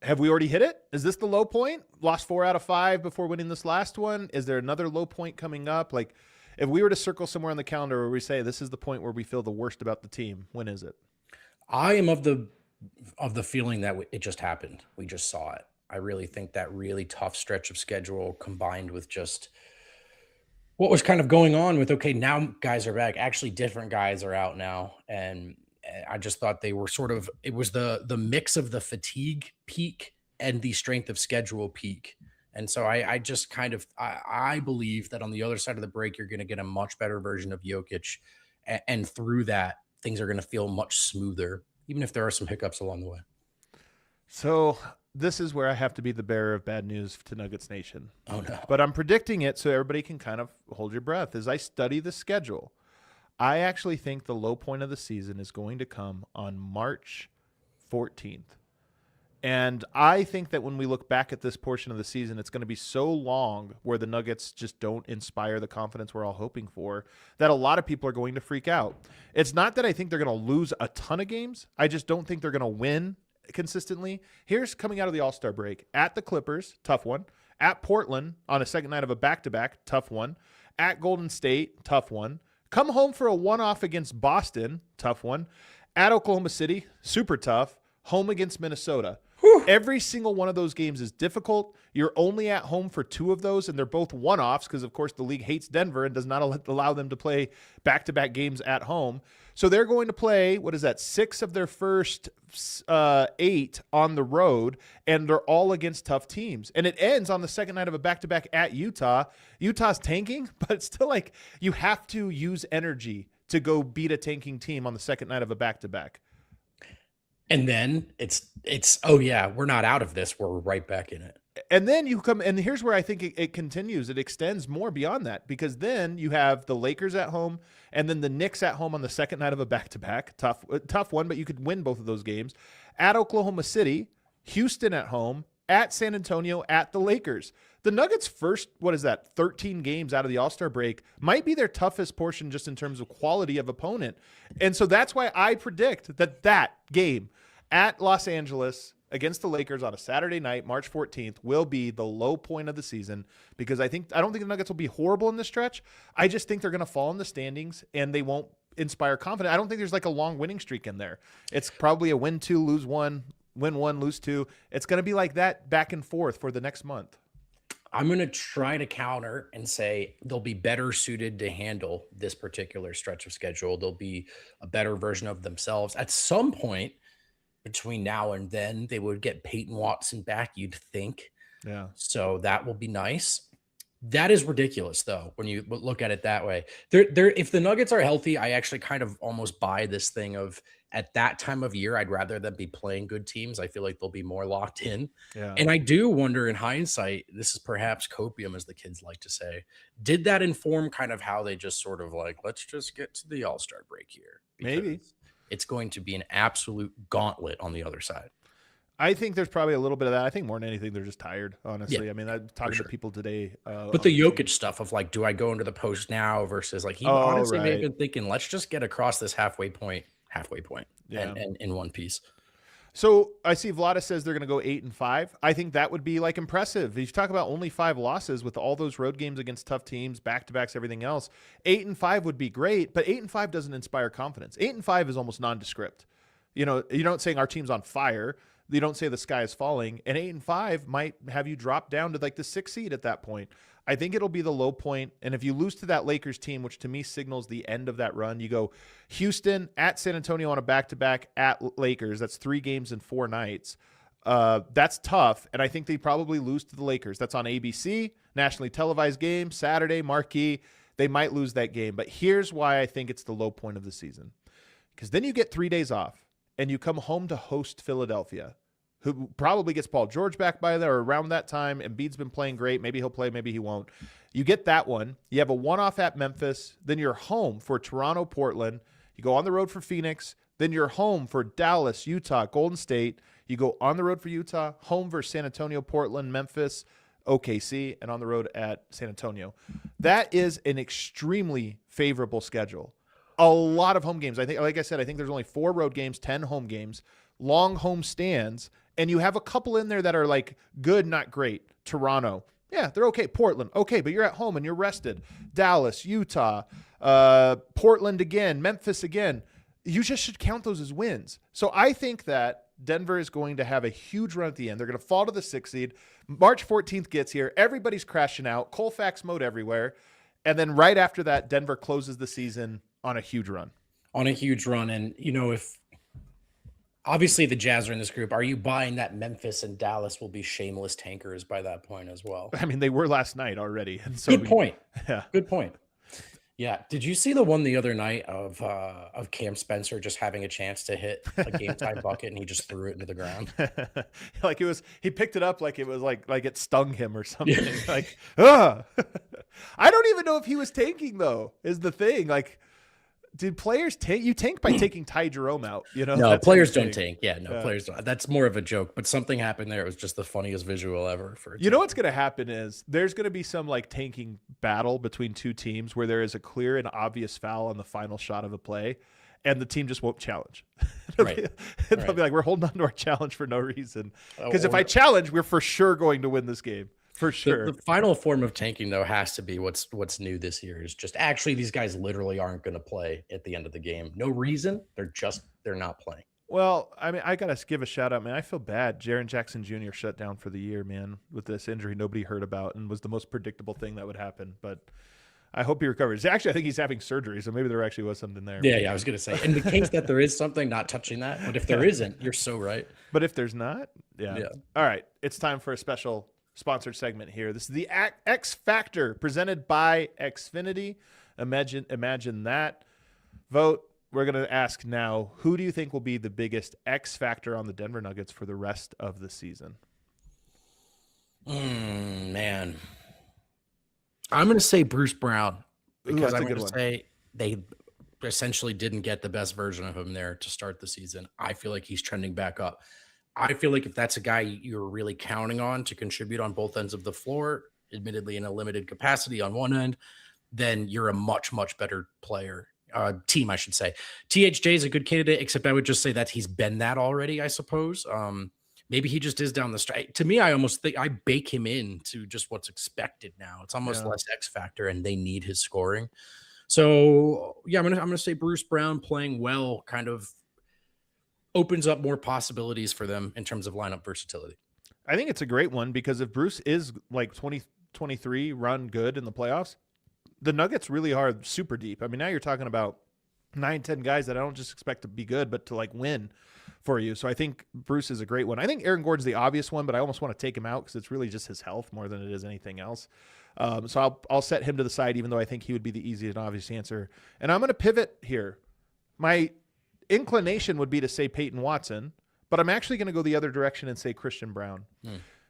have we already hit it? Is this the low point? Lost 4 out of 5 before winning this last one? Is there another low point coming up? Like, if we were to circle somewhere on the calendar where we say this is the point where we feel the worst about the team, when is it? I am of the feeling that it just happened. We just saw it. I really think that really tough stretch of schedule combined with just what was kind of going on with, okay, now guys are back. Actually, different guys are out now. And I just thought they were sort of, it was the mix of the fatigue peak and the strength of schedule peak. And so I just kind of, I believe that on the other side of the break, you're going to get a much better version of Jokic. And through that, things are going to feel much smoother, even if there are some hiccups along the way. So this is where I have to be the bearer of bad news to Nuggets Nation. Oh, no. But I'm predicting it so everybody can kind of hold your breath. As I study the schedule, I actually think the low point of the season is going to come on March 14th. And I think that when we look back at this portion of the season, it's going to be so long where the Nuggets just don't inspire the confidence we're all hoping for that a lot of people are going to freak out. It's not that I think they're going to lose a ton of games. I just don't think they're going to win consistently. Here's coming out of the All-Star break. At the Clippers, tough one. At Portland on a second night of a back-to-back, tough one. At Golden State, tough one. Come home for a one-off against Boston, tough one. At Oklahoma City, super tough. Home against Minnesota. Every single one of those games is difficult. You're only at home for 2 of those, and they're both one-offs because, of course, the league hates Denver and does not allow them to play back-to-back games at home. So they're going to play, 6 of their first 8 on the road, and they're all against tough teams. And it ends on the second night of a back-to-back at Utah. Utah's tanking, but it's still like you have to use energy to go beat a tanking team on the second night of a back-to-back. And then it's oh yeah, we're not out of this. We're right back in it. And then you come, and here's where I think it continues. It extends more beyond that, because then you have the Lakers at home and then the Knicks at home on the second night of a back-to-back. Tough one, but you could win both of those games. At Oklahoma City, Houston at home, at San Antonio, at the Lakers. The Nuggets' first, 13 games out of the All-Star break might be their toughest portion just in terms of quality of opponent. And so that's why I predict that game at Los Angeles against the Lakers on a Saturday night, March 14th, will be the low point of the season, because I don't think the Nuggets will be horrible in this stretch. I just think they're going to fall in the standings and they won't inspire confidence. I don't think there's like a long winning streak in there. It's probably a win 2, lose 1, win 1, lose 2. It's going to be like that back and forth for the next month. I'm going to try to counter and say they'll be better suited to handle this particular stretch of schedule. They'll be a better version of themselves. At some point between now and then, they would get Peyton Watson back, you'd think. Yeah. So that will be nice. That is ridiculous, though, when you look at it that way. If the Nuggets are healthy, I actually kind of almost buy this thing of, at that time of year, I'd rather them be playing good teams. I feel like they'll be more locked in. Yeah. And I do wonder, in hindsight, this is perhaps copium, as the kids like to say, did that inform kind of how they just sort of like, let's just get to the All-Star break here? Because maybe. It's going to be an absolute gauntlet on the other side. I think there's probably a little bit of that. I think more than anything, they're just tired, honestly. Yeah, I'm talking to people today. But the Jokic stuff of like, do I go into the post now versus like, he honestly may have been thinking, let's just get across this halfway point, yeah. and in one piece. So I see Vlada says they're going to go 8-5. I think that would be like impressive. If you talk about only 5 losses with all those road games against tough teams, back-to-backs, everything else, 8-5 would be great, but 8-5 doesn't inspire confidence. 8-5 is almost nondescript. You don't saying our team's on fire. You don't say the sky is falling, and 8-5 might have you drop down to like the 6th seed at that point. I think it'll be the low point. And if you lose to that Lakers team, which to me signals the end of that run, you go Houston at San Antonio on a back-to-back at Lakers. That's 3 games in 4 nights. That's tough. And I think they probably lose to the Lakers. That's on ABC, nationally televised game, Saturday, marquee. They might lose that game. But here's why I think it's the low point of the season. Because then you get 3 days off and you come home to host Philadelphia, who probably gets Paul George back by there or around that time. Embiid's been playing great. Maybe he'll play, maybe he won't. You get that one. You have a one-off at Memphis. Then you're home for Toronto, Portland. You go on the road for Phoenix. Then you're home for Dallas, Utah, Golden State. You go on the road for Utah, home for San Antonio, Portland, Memphis, OKC, and on the road at San Antonio. That is an extremely favorable schedule. A lot of home games. I think, like I said, I think there's only 4 road games, 10 home games, long home stands, and you have a couple in there that are like good, not great. Toronto, yeah, they're okay. Portland, okay, but you're at home and you're rested. Dallas, Utah, Portland again, Memphis again. You just should count those as wins. So I think that Denver is going to have a huge run at the end. They're going to fall to the 6th seed. March 14th gets here. Everybody's crashing out. Colfax mode everywhere. And then right after that, Denver closes the season on a huge run. And, if obviously the Jazz are in this group, are you buying that Memphis and Dallas will be shameless tankers by that point as well? I mean, they were last night already. And so Good point. Yeah. Good point. Yeah. Did you see the one the other night of Cam Spencer just having a chance to hit a game time bucket and he just threw it into the ground? Like he picked it up like it was like it stung him or something. Like, I don't even know if he was tanking though, is the thing. Like, did players tank? You tank by taking Ty Jerome out, No, players don't tank. Yeah, no, players don't. That's more of a joke, but something happened there. It was just the funniest visual ever. What's going to happen is there's going to be some like tanking battle between 2 teams where there is a clear and obvious foul on the final shot of a play, and the team just won't challenge. Right. They'll be like, we're holding on to our challenge for no reason. Because if I challenge, we're for sure going to win this game. For sure. The final form of tanking, though, has to be what's new this year is just actually these guys literally aren't going to play at the end of the game. No reason. They're not playing. Well, I mean, I got to give a shout out, man. I feel bad. Jaren Jackson Jr. shut down for the year, man, with this injury nobody heard about and was the most predictable thing that would happen. But I hope he recovers. Actually, I think he's having surgery, so maybe there actually was something there. Yeah, I was going to say. In the case that there is something, not touching that. But if there isn't, you're so right. But if there's not, yeah. All right, it's time for a special sponsored segment here. This is the X Factor presented by Xfinity. Imagine that. Vote. We're going to ask now, who do you think will be the biggest X factor on the Denver Nuggets for the rest of the season? Man, I'm going to say Bruce Brown because That's I'm a going good to one. say they essentially didn't get the best version of him there to start the season. I feel like he's trending back up. I feel like if that's a guy you're really counting on to contribute on both ends of the floor, admittedly in a limited capacity on one end, then you're a much, much better player. Team, I should say. THJ is a good candidate, except I would just say that he's been that already, I suppose. Maybe he just is down the strike. To me, I almost think I bake him into just what's expected now. It's almost less X factor, and they need his scoring. So yeah, I'm gonna say Bruce Brown playing well kind of opens up more possibilities for them in terms of lineup versatility. I think it's a great one because if Bruce is like 2023 run good in the playoffs, the Nuggets really are super deep. I mean, now you're talking about 9, 10 guys that I don't just expect to be good, but to like win for you. So I think Bruce is a great one. I think Aaron Gordon's the obvious one, but I almost want to take him out because it's really just his health more than it is anything else. So I'll set him to the side, even though I think he would be the easy and obvious answer. And I'm going to pivot here. My inclination would be to say Peyton Watson, but I'm actually going to go the other direction and say Christian Braun.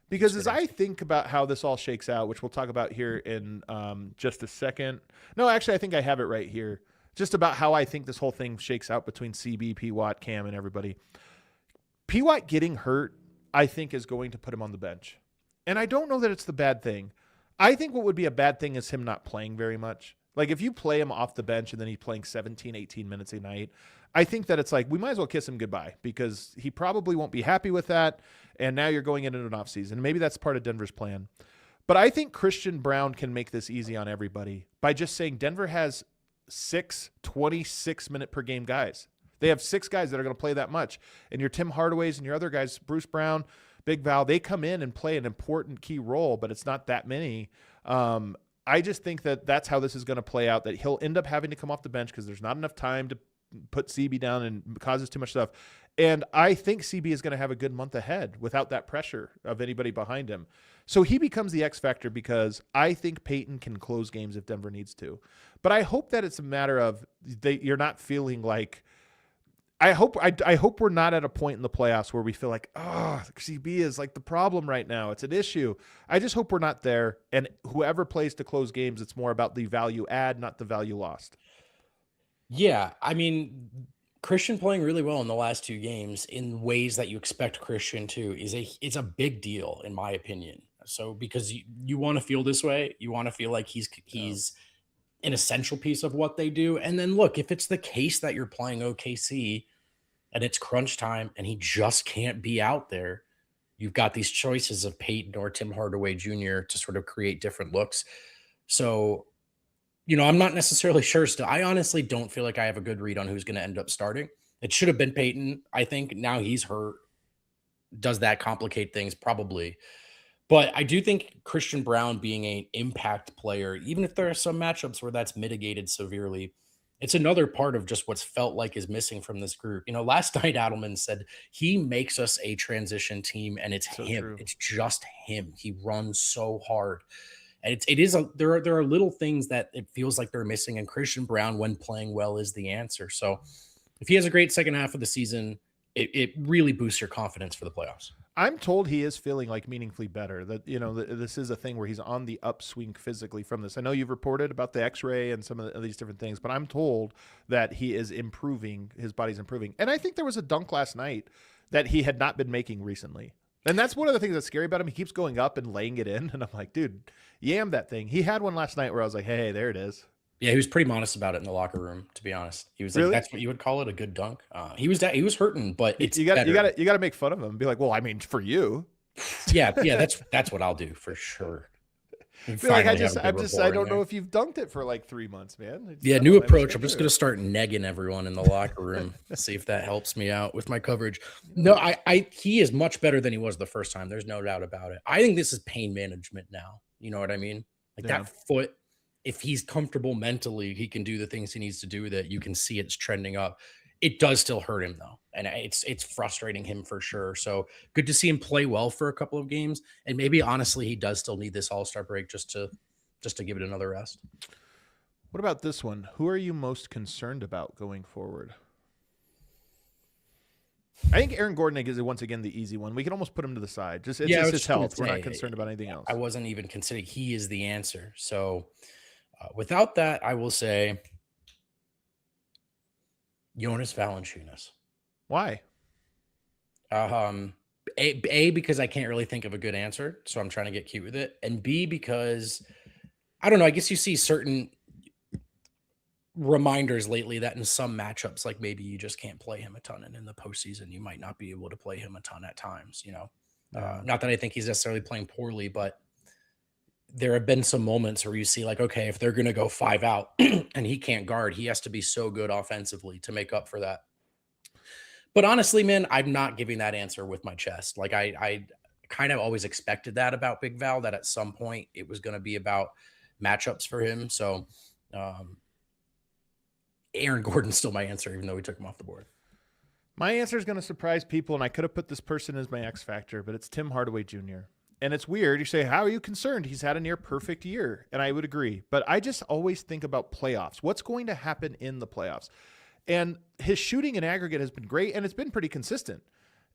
Because as I think about how this all shakes out, which we'll talk about here in just a second. No, actually, I think I have it right here. Just about how I think this whole thing shakes out between CB, P. Watt, Cam, and everybody. P. Watt getting hurt, I think, is going to put him on the bench. And I don't know that it's the bad thing. I think what would be a bad thing is him not playing very much. Like if you play him off the bench and then he's playing 17, 18 minutes a night, I think that it's like we might as well kiss him goodbye because he probably won't be happy with that. And now you're going into an offseason. Maybe that's part of Denver's plan. But I think Christian Braun can make this easy on everybody by just saying Denver has 6 26-minute per game guys. They have 6 guys that are going to play that much. And your Tim Hardaways and your other guys, Bruce Brown, Big Val, they come in and play an important key role, but it's not that many. I just think that that's how this is going to play out, that he'll end up having to come off the bench because there's not enough time to put CB down and causes too much stuff. And I think CB is going to have a good month ahead without that pressure of anybody behind him. So he becomes the X factor because I think Peyton can close games if Denver needs to. But I hope that it's a matter of you're not feeling like I hope we're not at a point in the playoffs where we feel like, oh, CB is like the problem right now. It's an issue. I just hope we're not there. And whoever plays to close games, it's more about the value add, not the value lost. Yeah, I mean, Christian playing really well in the last 2 games in ways that you expect Christian to it's a big deal in my opinion. So because you want to feel this way, you want to feel like he's an essential piece of what they do. And then look, if it's the case that you're playing OKC and it's crunch time and he just can't be out there, you've got these choices of Peyton or Tim Hardaway Jr. to sort of create different looks. So, I'm not necessarily sure still. I honestly don't feel like I have a good read on who's going to end up starting. It should have been Peyton. I think now he's hurt. Does that complicate things? Probably. But I do think Christian Braun being an impact player, even if there are some matchups where that's mitigated severely, it's another part of just what's felt like is missing from this group. Last night Adelman said he makes us a transition team, and it's So him. true. It's just him. He runs so hard. And there are little things that it feels like they're missing, and Christian Braun, when playing well, is the answer. So if he has a great second half of the season, it really boosts your confidence for the playoffs. I'm told he is feeling like meaningfully better, that, this is a thing where he's on the upswing physically from this. I know you've reported about the x-ray and some of these different things, but I'm told that he is improving. His body's improving. And I think there was a dunk last night that he had not been making recently. And that's one of the things that's scary about him. He keeps going up and laying it in. And I'm like, dude, yam that thing. He had one last night where I was like, hey, there it is. Yeah, he was pretty modest about it in the locker room, to be honest. He was like, Really? that's what you would call it, a good dunk. He was hurting, but it's You got better. to make fun of him and be like, well, I mean, for you. Yeah, that's what I'll do for sure. I feel like I don't know if you've dunked it for like 3 months, man. Yeah, new approach. I'm just gonna start negging everyone in the locker room. See if that helps me out with my coverage. No, he is much better than he was the first time. There's no doubt about it. I think this is pain management now. You know what I mean? Like that foot, if he's comfortable mentally, he can do the things he needs to do that you can see it's trending up. It does still hurt him though. And it's frustrating him for sure. So good to see him play well for a couple of games. And maybe honestly, he does still need this all-star break just to give it another rest. What about this one? Who are you most concerned about going forward? I think Aaron Gordon is once again the easy one. We can almost put him to the side. It's Yeah, just his health. We're not concerned about anything else. I wasn't even considering he is the answer. So without that, I will say Jonas Valanciunas. Why? A, because I can't really think of a good answer, so I'm trying to get cute with it. And B, because I don't know, I guess you see certain reminders lately that in some matchups, like maybe you just can't play him a ton, and in the postseason, you might not be able to play him a ton at times, you know. Not that I think he's necessarily playing poorly, but there have been some moments where you see like, okay, if they're going to go 5 out and he can't guard, he has to be so good offensively to make up for that. But honestly, man, I'm not giving that answer with my chest. Like I kind of always expected that about Big Val, that at some point it was going to be about matchups for him. So Aaron Gordon's still my answer, even though we took him off the board. My answer is going to surprise people, and I could have put this person as my X factor, but it's Tim Hardaway Jr. And it's weird. You say, how are you concerned? He's had a near perfect year. And I would agree. But I just always think about playoffs. What's going to happen in the playoffs? And his shooting in aggregate has been great, and it's been pretty consistent.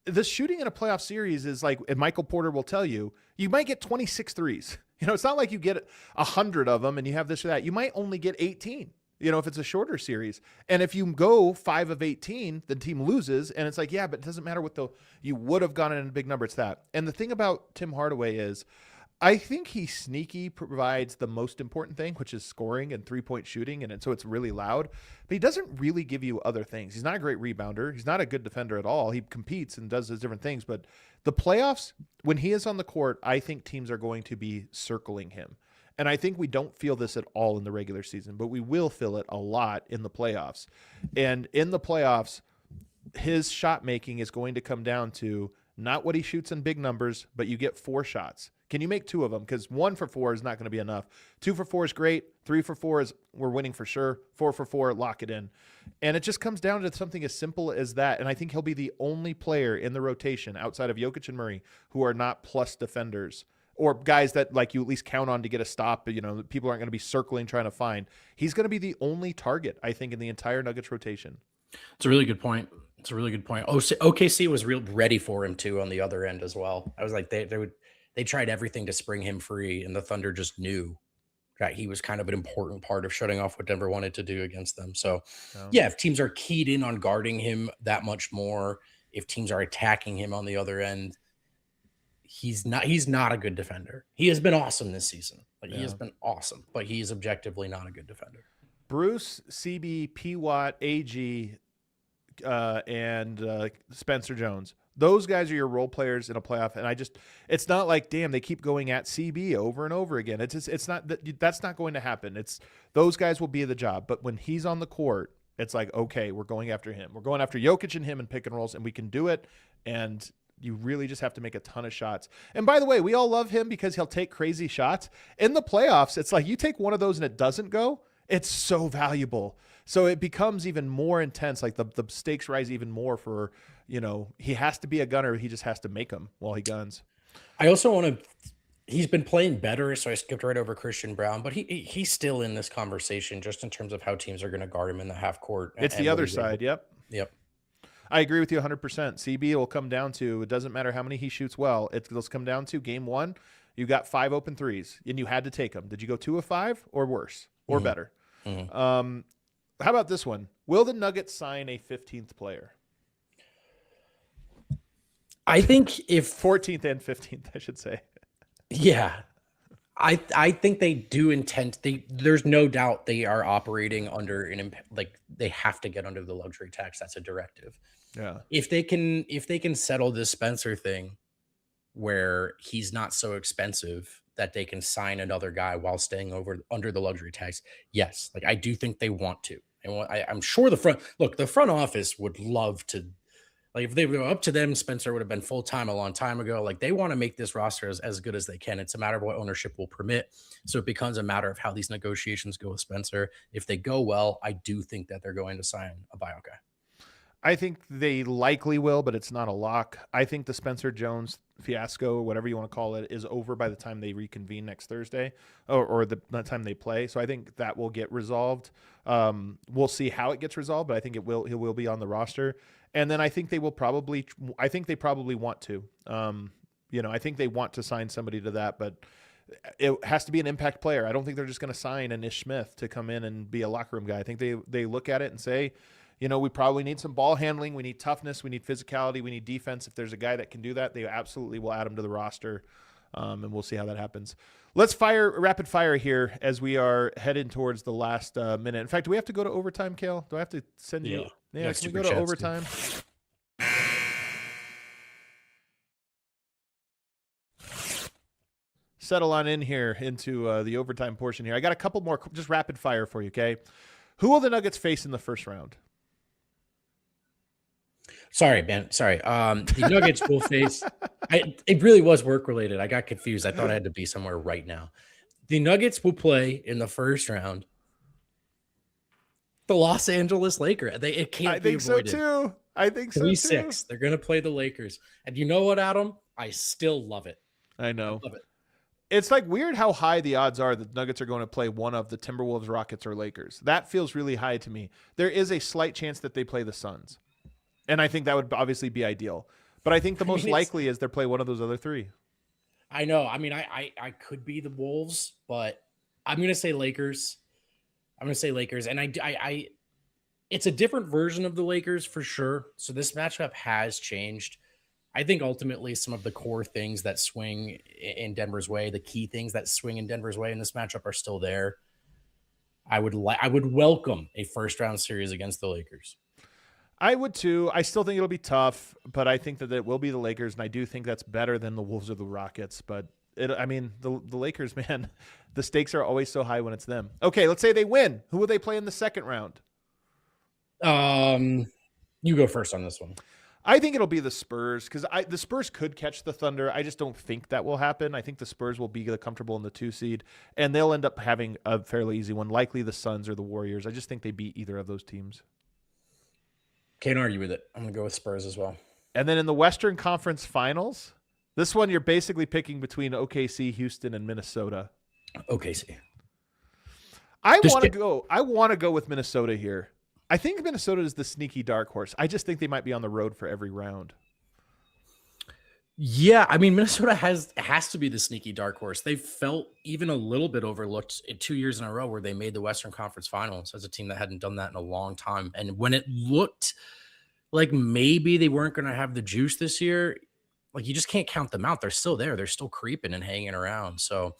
The shooting in a playoff series is like, and Michael Porter will tell you, you might get 26 threes. You know, it's not like you get 100 of them and you have this or that. You might only get 18. You know, if it's a shorter series. And if you go 5 of 18, the team loses. And it's like, yeah, but it doesn't matter what you would have gone in a big number. It's that. And the thing about Tim Hardaway is I think he sneaky provides the most important thing, which is scoring and 3-point shooting. And so it's really loud, but he doesn't really give you other things. He's not a great rebounder. He's not a good defender at all. He competes and does those different things. But the playoffs, when he is on the court, I think teams are going to be circling him. And I think we don't feel this at all in the regular season, but we will feel it a lot in the playoffs. And in the playoffs, his shot making is going to come down to not what he shoots in big numbers, but you get 4 shots. Can you make 2 of them? Because 1 for 4 is not going to be enough. 2 for 4 is great. 3 for 4 is we're winning for sure. 4 for 4, lock it in. And it just comes down to something as simple as that. And I think he'll be the only player in the rotation outside of Jokic and Murray who are not plus defenders, or guys that like you at least count on to get a stop, but you know, people aren't going to be circling trying to find. He's going to be the only target, I think, in the entire Nuggets rotation. It's a really good point. It's a really good point. OKC was real ready for him too on the other end as well. I was like, they tried everything to spring him free, and the Thunder just knew that he was kind of an important part of shutting off what Denver wanted to do against them. So yeah, if teams are keyed in on guarding him that much more, if teams are attacking him on the other end, he's not a good defender. He has been awesome this season. He has been awesome, but he is objectively not a good defender. Bruce, CB, P. Watt, AG, and Spencer Jones. Those guys are your role players in a playoff. And it's not like, damn, they keep going at CB over and over again. It's not that's not going to happen. Those guys will be the job. But when he's on the court, it's like, okay, we're going after him. We're going after Jokic and him in pick and rolls, and we can do it. And you really just have to make a ton of shots. And by the way, we all love him because he'll take crazy shots. In the playoffs, it's like you take one of those and it doesn't go, it's so valuable. So it becomes even more intense. Like the stakes rise even more for, you know, he has to be a gunner. He just has to make them while he guns. I also want to, he's been playing better, so I skipped right over Christian Braun, but he's still in this conversation just in terms of how teams are going to guard him in the half court. It's the other side. Yep. I agree with you 100%. CB will come down to, it doesn't matter how many he shoots well. It'll come down to game 1. You got 5 open threes and you had to take them. Did you go 2 of 5 or worse or better? Mm-hmm. How about this one? Will the Nuggets sign a 15th player? I think if 14th and 15th, I should say. Yeah. I think they do intend. There's no doubt they are operating under they have to get under the luxury tax. That's a directive. Yeah. If they can settle this Spencer thing where he's not so expensive that they can sign another guy while staying under the luxury tax. Yes. Like I do think they want to. I'm sure the front office would love to. Like if they were up to them, Spencer would have been full-time a long time ago. Like they want to make this roster as good as they can. It's a matter of what ownership will permit. So it becomes a matter of how these negotiations go with Spencer. If they go well, I do think that they're going to sign a buyout guy. I think they likely will, but it's not a lock. I think the Spencer Jones fiasco, whatever you want to call it, is over by the time they reconvene next Thursday, or the time they play. So I think that will get resolved. We'll see how it gets resolved, but I think it will. He will be on the roster, and then I think they will probably. I think they probably want to. I think they want to sign somebody to that, but it has to be an impact player. I don't think they're just going to sign an Ish Smith to come in and be a locker room guy. I think they look at it and say, we probably need some ball handling. We need toughness. We need physicality. We need defense. If there's a guy that can do that, they absolutely will add him to the roster, and we'll see how that happens. Let's rapid fire here as we are heading towards the last minute. In fact, do we have to go to overtime, Kale? Do I have to send you? Yeah, can we go to overtime? Settle on in here into the overtime portion here. I got a couple more just rapid fire for you, okay? Who will the Nuggets face in the first round? Sorry, man. Sorry. The Nuggets will face it really was work related. I got confused. I thought I had to be somewhere right now. The Nuggets will play in the first round the Los Angeles Lakers. It can't be avoided. I think so too. 3-6. They're going to play the Lakers. And you know what, Adam? I still love it. I know. I love it. It's like weird how high the odds are that the Nuggets are going to play one of the Timberwolves, Rockets, or Lakers. That feels really high to me. There is a slight chance that they play the Suns. And I think that would obviously be ideal. But I think the most likely is they play one of those other three. I know. I mean, I could be the Wolves, but I'm going to say Lakers. And I it's a different version of the Lakers for sure. So this matchup has changed. I think ultimately some of the core things that swing in Denver's way, the key things that swing in Denver's way in this matchup are still there. I would welcome a first round series against the Lakers. I would too. I still think it'll be tough, but I think that it will be the Lakers, and I do think that's better than the Wolves or the Rockets. But the Lakers, man, the stakes are always so high when it's them. Okay, let's say they win. Who will they play in the second round? You go first on this one. I think it'll be the Spurs because the Spurs could catch the Thunder. I just don't think that will happen. I think the Spurs will be comfortable in the 2 seed, and they'll end up having a fairly easy one, likely the Suns or the Warriors. I just think they beat either of those teams. Can't argue with it. I'm going to go with Spurs as well. And then in the Western Conference Finals, this one you're basically picking between OKC, Houston, and Minnesota. OKC. I want to go with Minnesota here. I think Minnesota is the sneaky dark horse. I just think they might be on the road for every round. Yeah, I mean, Minnesota has to be the sneaky dark horse. They felt even a little bit overlooked in 2 years in a row where they made the Western Conference Finals as a team that hadn't done that in a long time. And when it looked like maybe they weren't going to have the juice this year, like you just can't count them out. They're still there. They're still creeping and hanging around. So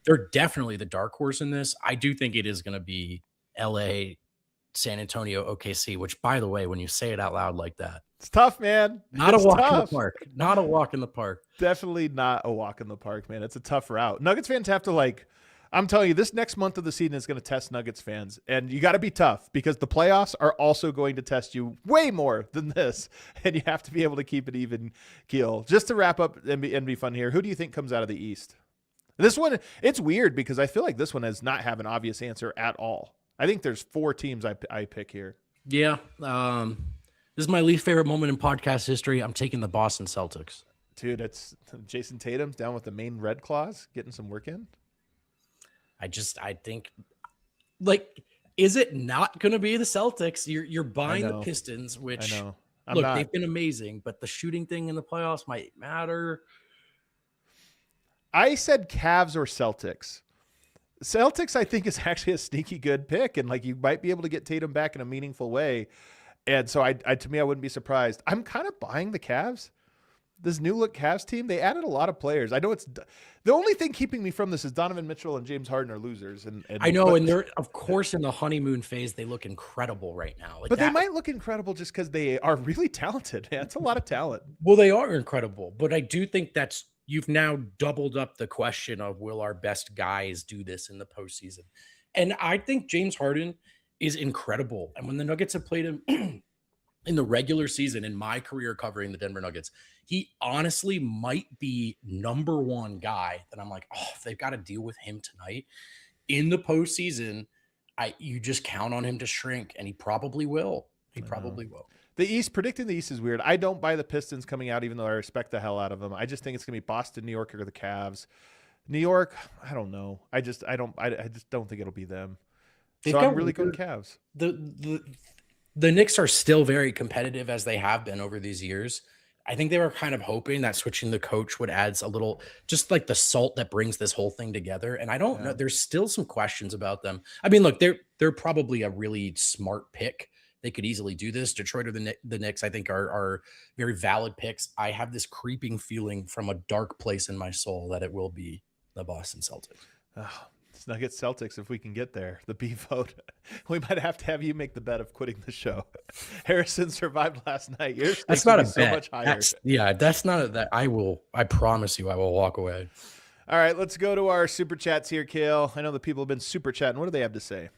they're definitely the dark horse in this. I do think it is going to be LA, San Antonio, OKC, which, by the way, when you say it out loud like that, it's tough, man. Not a walk in the park. Not a walk in the park. Definitely not a walk in the park, man. It's a tough route. Nuggets fans have to I'm telling you, this next month of the season is going to test Nuggets fans, and you got to be tough because the playoffs are also going to test you way more than this, and you have to be able to keep it even keel. Just to wrap up and be fun here, who do you think comes out of the East? This one, it's weird because I feel like this one does not have an obvious answer at all. I think there's 4 teams I pick here. Yeah. This is my least favorite moment in podcast history. I'm taking the Boston Celtics. Dude, it's Jason Tatum's down with the main Red Claws, getting some work in. I think, is it not going to be the Celtics? You're buying the Pistons, which, they've been amazing, but the shooting thing in the playoffs might matter. I said Cavs or Celtics. Celtics, I think, is actually a sneaky good pick, and you might be able to get Tatum back in a meaningful way. And so, to me, I wouldn't be surprised. I'm kind of buying the Cavs. This new look Cavs team, they added a lot of players. I know it's the only thing keeping me from this is Donovan Mitchell and James Harden are losers. And I know, and they're of course in the honeymoon phase. They look incredible right now. But they might look incredible just because they are really talented. Yeah, it's a lot of talent. Well, they are incredible, but I do think you've now doubled up the question of will our best guys do this in the postseason? And I think James Harden is incredible. And when the Nuggets have played him in the regular season, in my career covering the Denver Nuggets, he honestly might be number one guy that I'm like, if they've got to deal with him tonight in the postseason, you just count on him to shrink, and he probably will. He probably will. The East, predicting the East is weird. I don't buy the Pistons coming out, even though I respect the hell out of them. I just think it's going to be Boston, New York, or the Cavs. New York, I don't know. I just don't think it'll be them. So I'm really going Cavs. The Knicks are still very competitive as they have been over these years. I think they were kind of hoping that switching the coach would add a little, just like the salt that brings this whole thing together. And I don't know. There's still some questions about them. I mean, look, they're probably a really smart pick. They could easily do this. Detroit or the Knicks, I think, are very valid picks. I have this creeping feeling from a dark place in my soul that it will be the Boston Celtics. Oh, it's Nuggets Celtics if we can get there. The B vote. We might have to have you make the bet of quitting the show. Harrison survived last night. That's not a bet. So much higher. That's not a that. I promise you I will walk away. All right, let's go to our super chats here, Kale. I know the people have been super chatting. What do they have to say?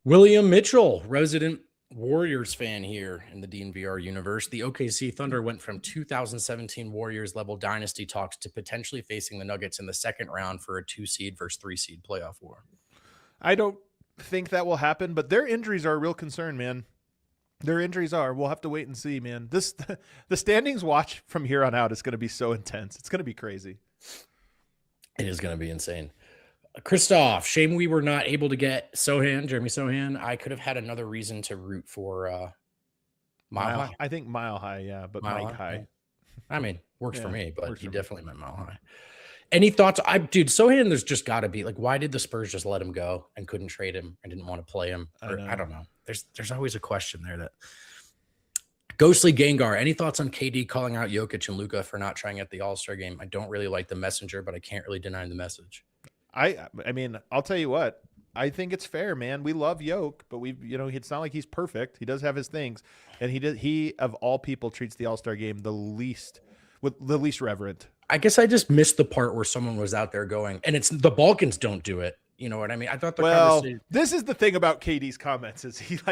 William Mitchell, resident Warriors fan here in the DNVR universe. The OKC Thunder went from 2017 Warriors level dynasty talks to potentially facing the Nuggets in the second round for a 2-seed versus 3-seed playoff war. I don't think that will happen, but their injuries are a real concern, man. Their injuries are. We'll have to wait and see, man. The standings watch from here on out is going to be so intense. It's going to be crazy. It is going to be insane. Christoph, shame we were not able to get Jeremy Sohan. I could have had another reason to root for Mile High. I think Mile High, yeah, but Mike High. I mean, works for me, but he definitely meant Mile High. Any thoughts? Dude, Sohan, there's just got to be like, why did the Spurs just let him go and couldn't trade him and didn't want to play him? I don't know. There's always a question there. That Ghostly Gengar, any thoughts on KD calling out Jokic and Luka for not trying at the All-Star game? I don't really like the messenger, but I can't really deny the message. I mean, I'll tell you what. I think it's fair, man. We love Yoke, but it's not like he's perfect. He does have his things, and he of all people treats the All-Star game with the least reverent. I guess I just missed the part where someone was out there going, and it's the Balkans don't do it. You know what I mean? I thought this is the thing about KD's comments is he's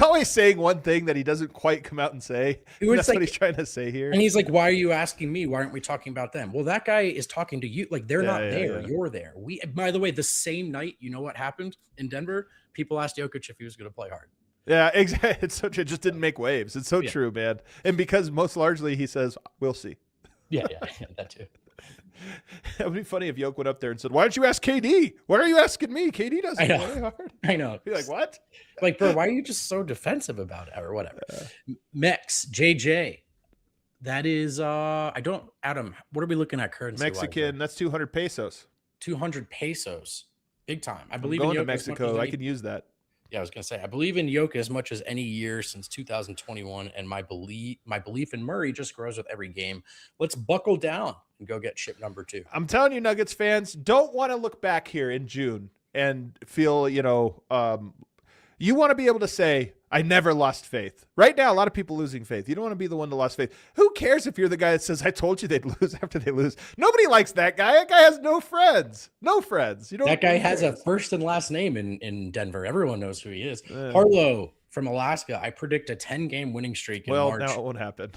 always saying one thing that he doesn't quite come out and say. That's what he's trying to say here. And he's like, "Why are you asking me? Why aren't we talking about them?" Well, that guy is talking to you. Like they're not there. Yeah. You're there. By the way, the same night, you know what happened in Denver? People asked Jokic if he was going to play hard. Yeah, exactly. It just didn't make waves. It's so true, man. And because most largely he says, "We'll see." Yeah, that too. It would be funny if Yoke went up there and said, "Why don't you ask KD? Why are you asking me? KD doesn't play hard." I know. Be like, what? Like, bro, why are you just so defensive about it or whatever? Mex, JJ. That is, Adam, what are we looking at currency? Mexican, that's 200 pesos. 200 pesos. Big time. I I'm believe going to Mexico. I could use that. Yeah, I was going to say, I believe in Jokic as much as any year since 2021, and my belief in Murray just grows with every game. Let's buckle down and go get chip number 2. I'm telling you, Nuggets fans, don't want to look back here in June and feel, you want to be able to say, I never lost faith. Right now, a lot of people losing faith. You don't want to be the one to lose faith. Who cares if you're the guy that says, I told you they'd lose after they lose? Nobody likes that guy. That guy has no friends. No friends. That guy has a first and last name in Denver. Everyone knows who he is. Harlow from Alaska. I predict a 10-game winning streak in March. Well, now it won't happen.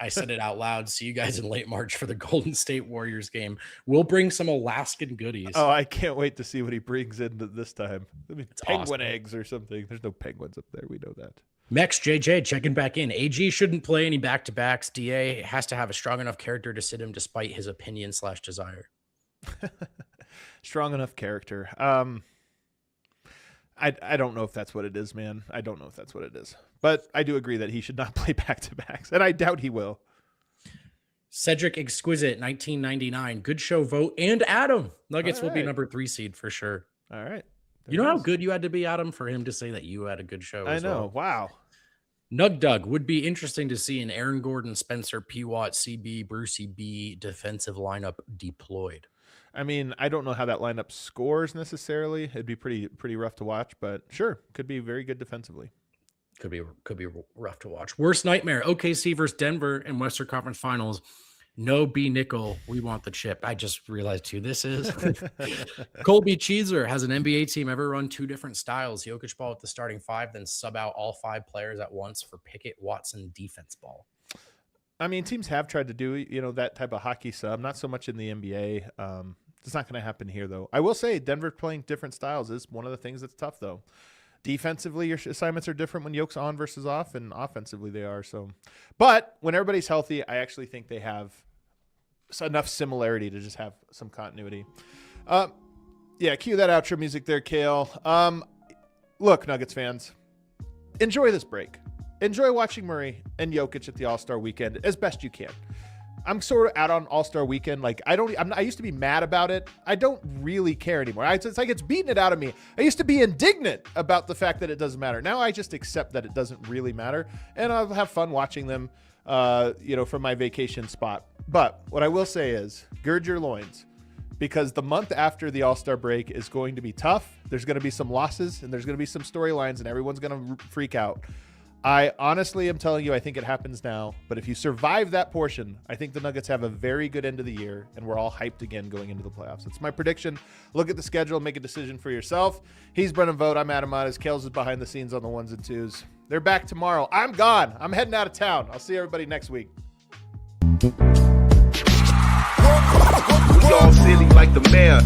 I said it out loud. See you guys in late March for the Golden State Warriors game. We'll bring some Alaskan goodies. Oh, I can't wait to see what he brings in this time. I mean, penguin eggs or something. There's no penguins up there. We know that. Mex JJ checking back in. AG shouldn't play any back-to-backs. DA has to have a strong enough character to sit him despite his opinion/desire. Strong enough character. I don't know if that's what it is, man. I don't know if that's what it is. But I do agree that he should not play back-to-backs, and I doubt he will. Cedric Exquisite, 1999. Good show vote. And Adam. Nuggets will be number 3 seed for sure. All right. You know how good you had to be, Adam, for him to say that you had a good show as well? Wow. Nug Dug would be interesting to see an Aaron Gordon, Spencer, P. Watt, CB, Brucey B defensive lineup deployed. I mean, I don't know how that lineup scores necessarily. It'd be pretty rough to watch, but sure, could be very good defensively. Could be rough to watch. Worst nightmare: OKC versus Denver in Western Conference Finals. No B nickel. We want the chip. I just realized who this is. Colby Cheeser. Has an NBA team ever run 2 different styles? Jokic ball with the starting 5, then sub out all 5 players at once for Pickett Watson defense ball. I mean, teams have tried to do, that type of hockey sub. Not so much in the NBA. It's not going to happen here, though. I will say Denver playing different styles is one of the things that's tough, though. Defensively, your assignments are different when Yoke's on versus off, and offensively they are. So, but when everybody's healthy, I actually think they have enough similarity to just have some continuity. Yeah, cue that outro music there, Kale. Look, Nuggets fans, enjoy this break. Enjoy watching Murray and Jokic at the All-Star Weekend as best you can. I'm sort of out on All-Star Weekend. Like I used to be mad about it. I don't really care anymore. It's like it's beating it out of me. I used to be indignant about the fact that it doesn't matter. Now I just accept that it doesn't really matter, and I'll have fun watching them, from my vacation spot. But what I will say is, gird your loins, because the month after the All-Star break is going to be tough. There's going to be some losses, and there's going to be some storylines, and everyone's going to freak out. I honestly am telling you, I think it happens now. But if you survive that portion, I think the Nuggets have a very good end of the year, and we're all hyped again going into the playoffs. It's my prediction. Look at the schedule, make a decision for yourself. He's Brennan Vogt. I'm Adam Matas. Kales is behind the scenes on the ones and twos. They're back tomorrow. I'm gone. I'm heading out of town. I'll see everybody next week. We all silly like the mayor.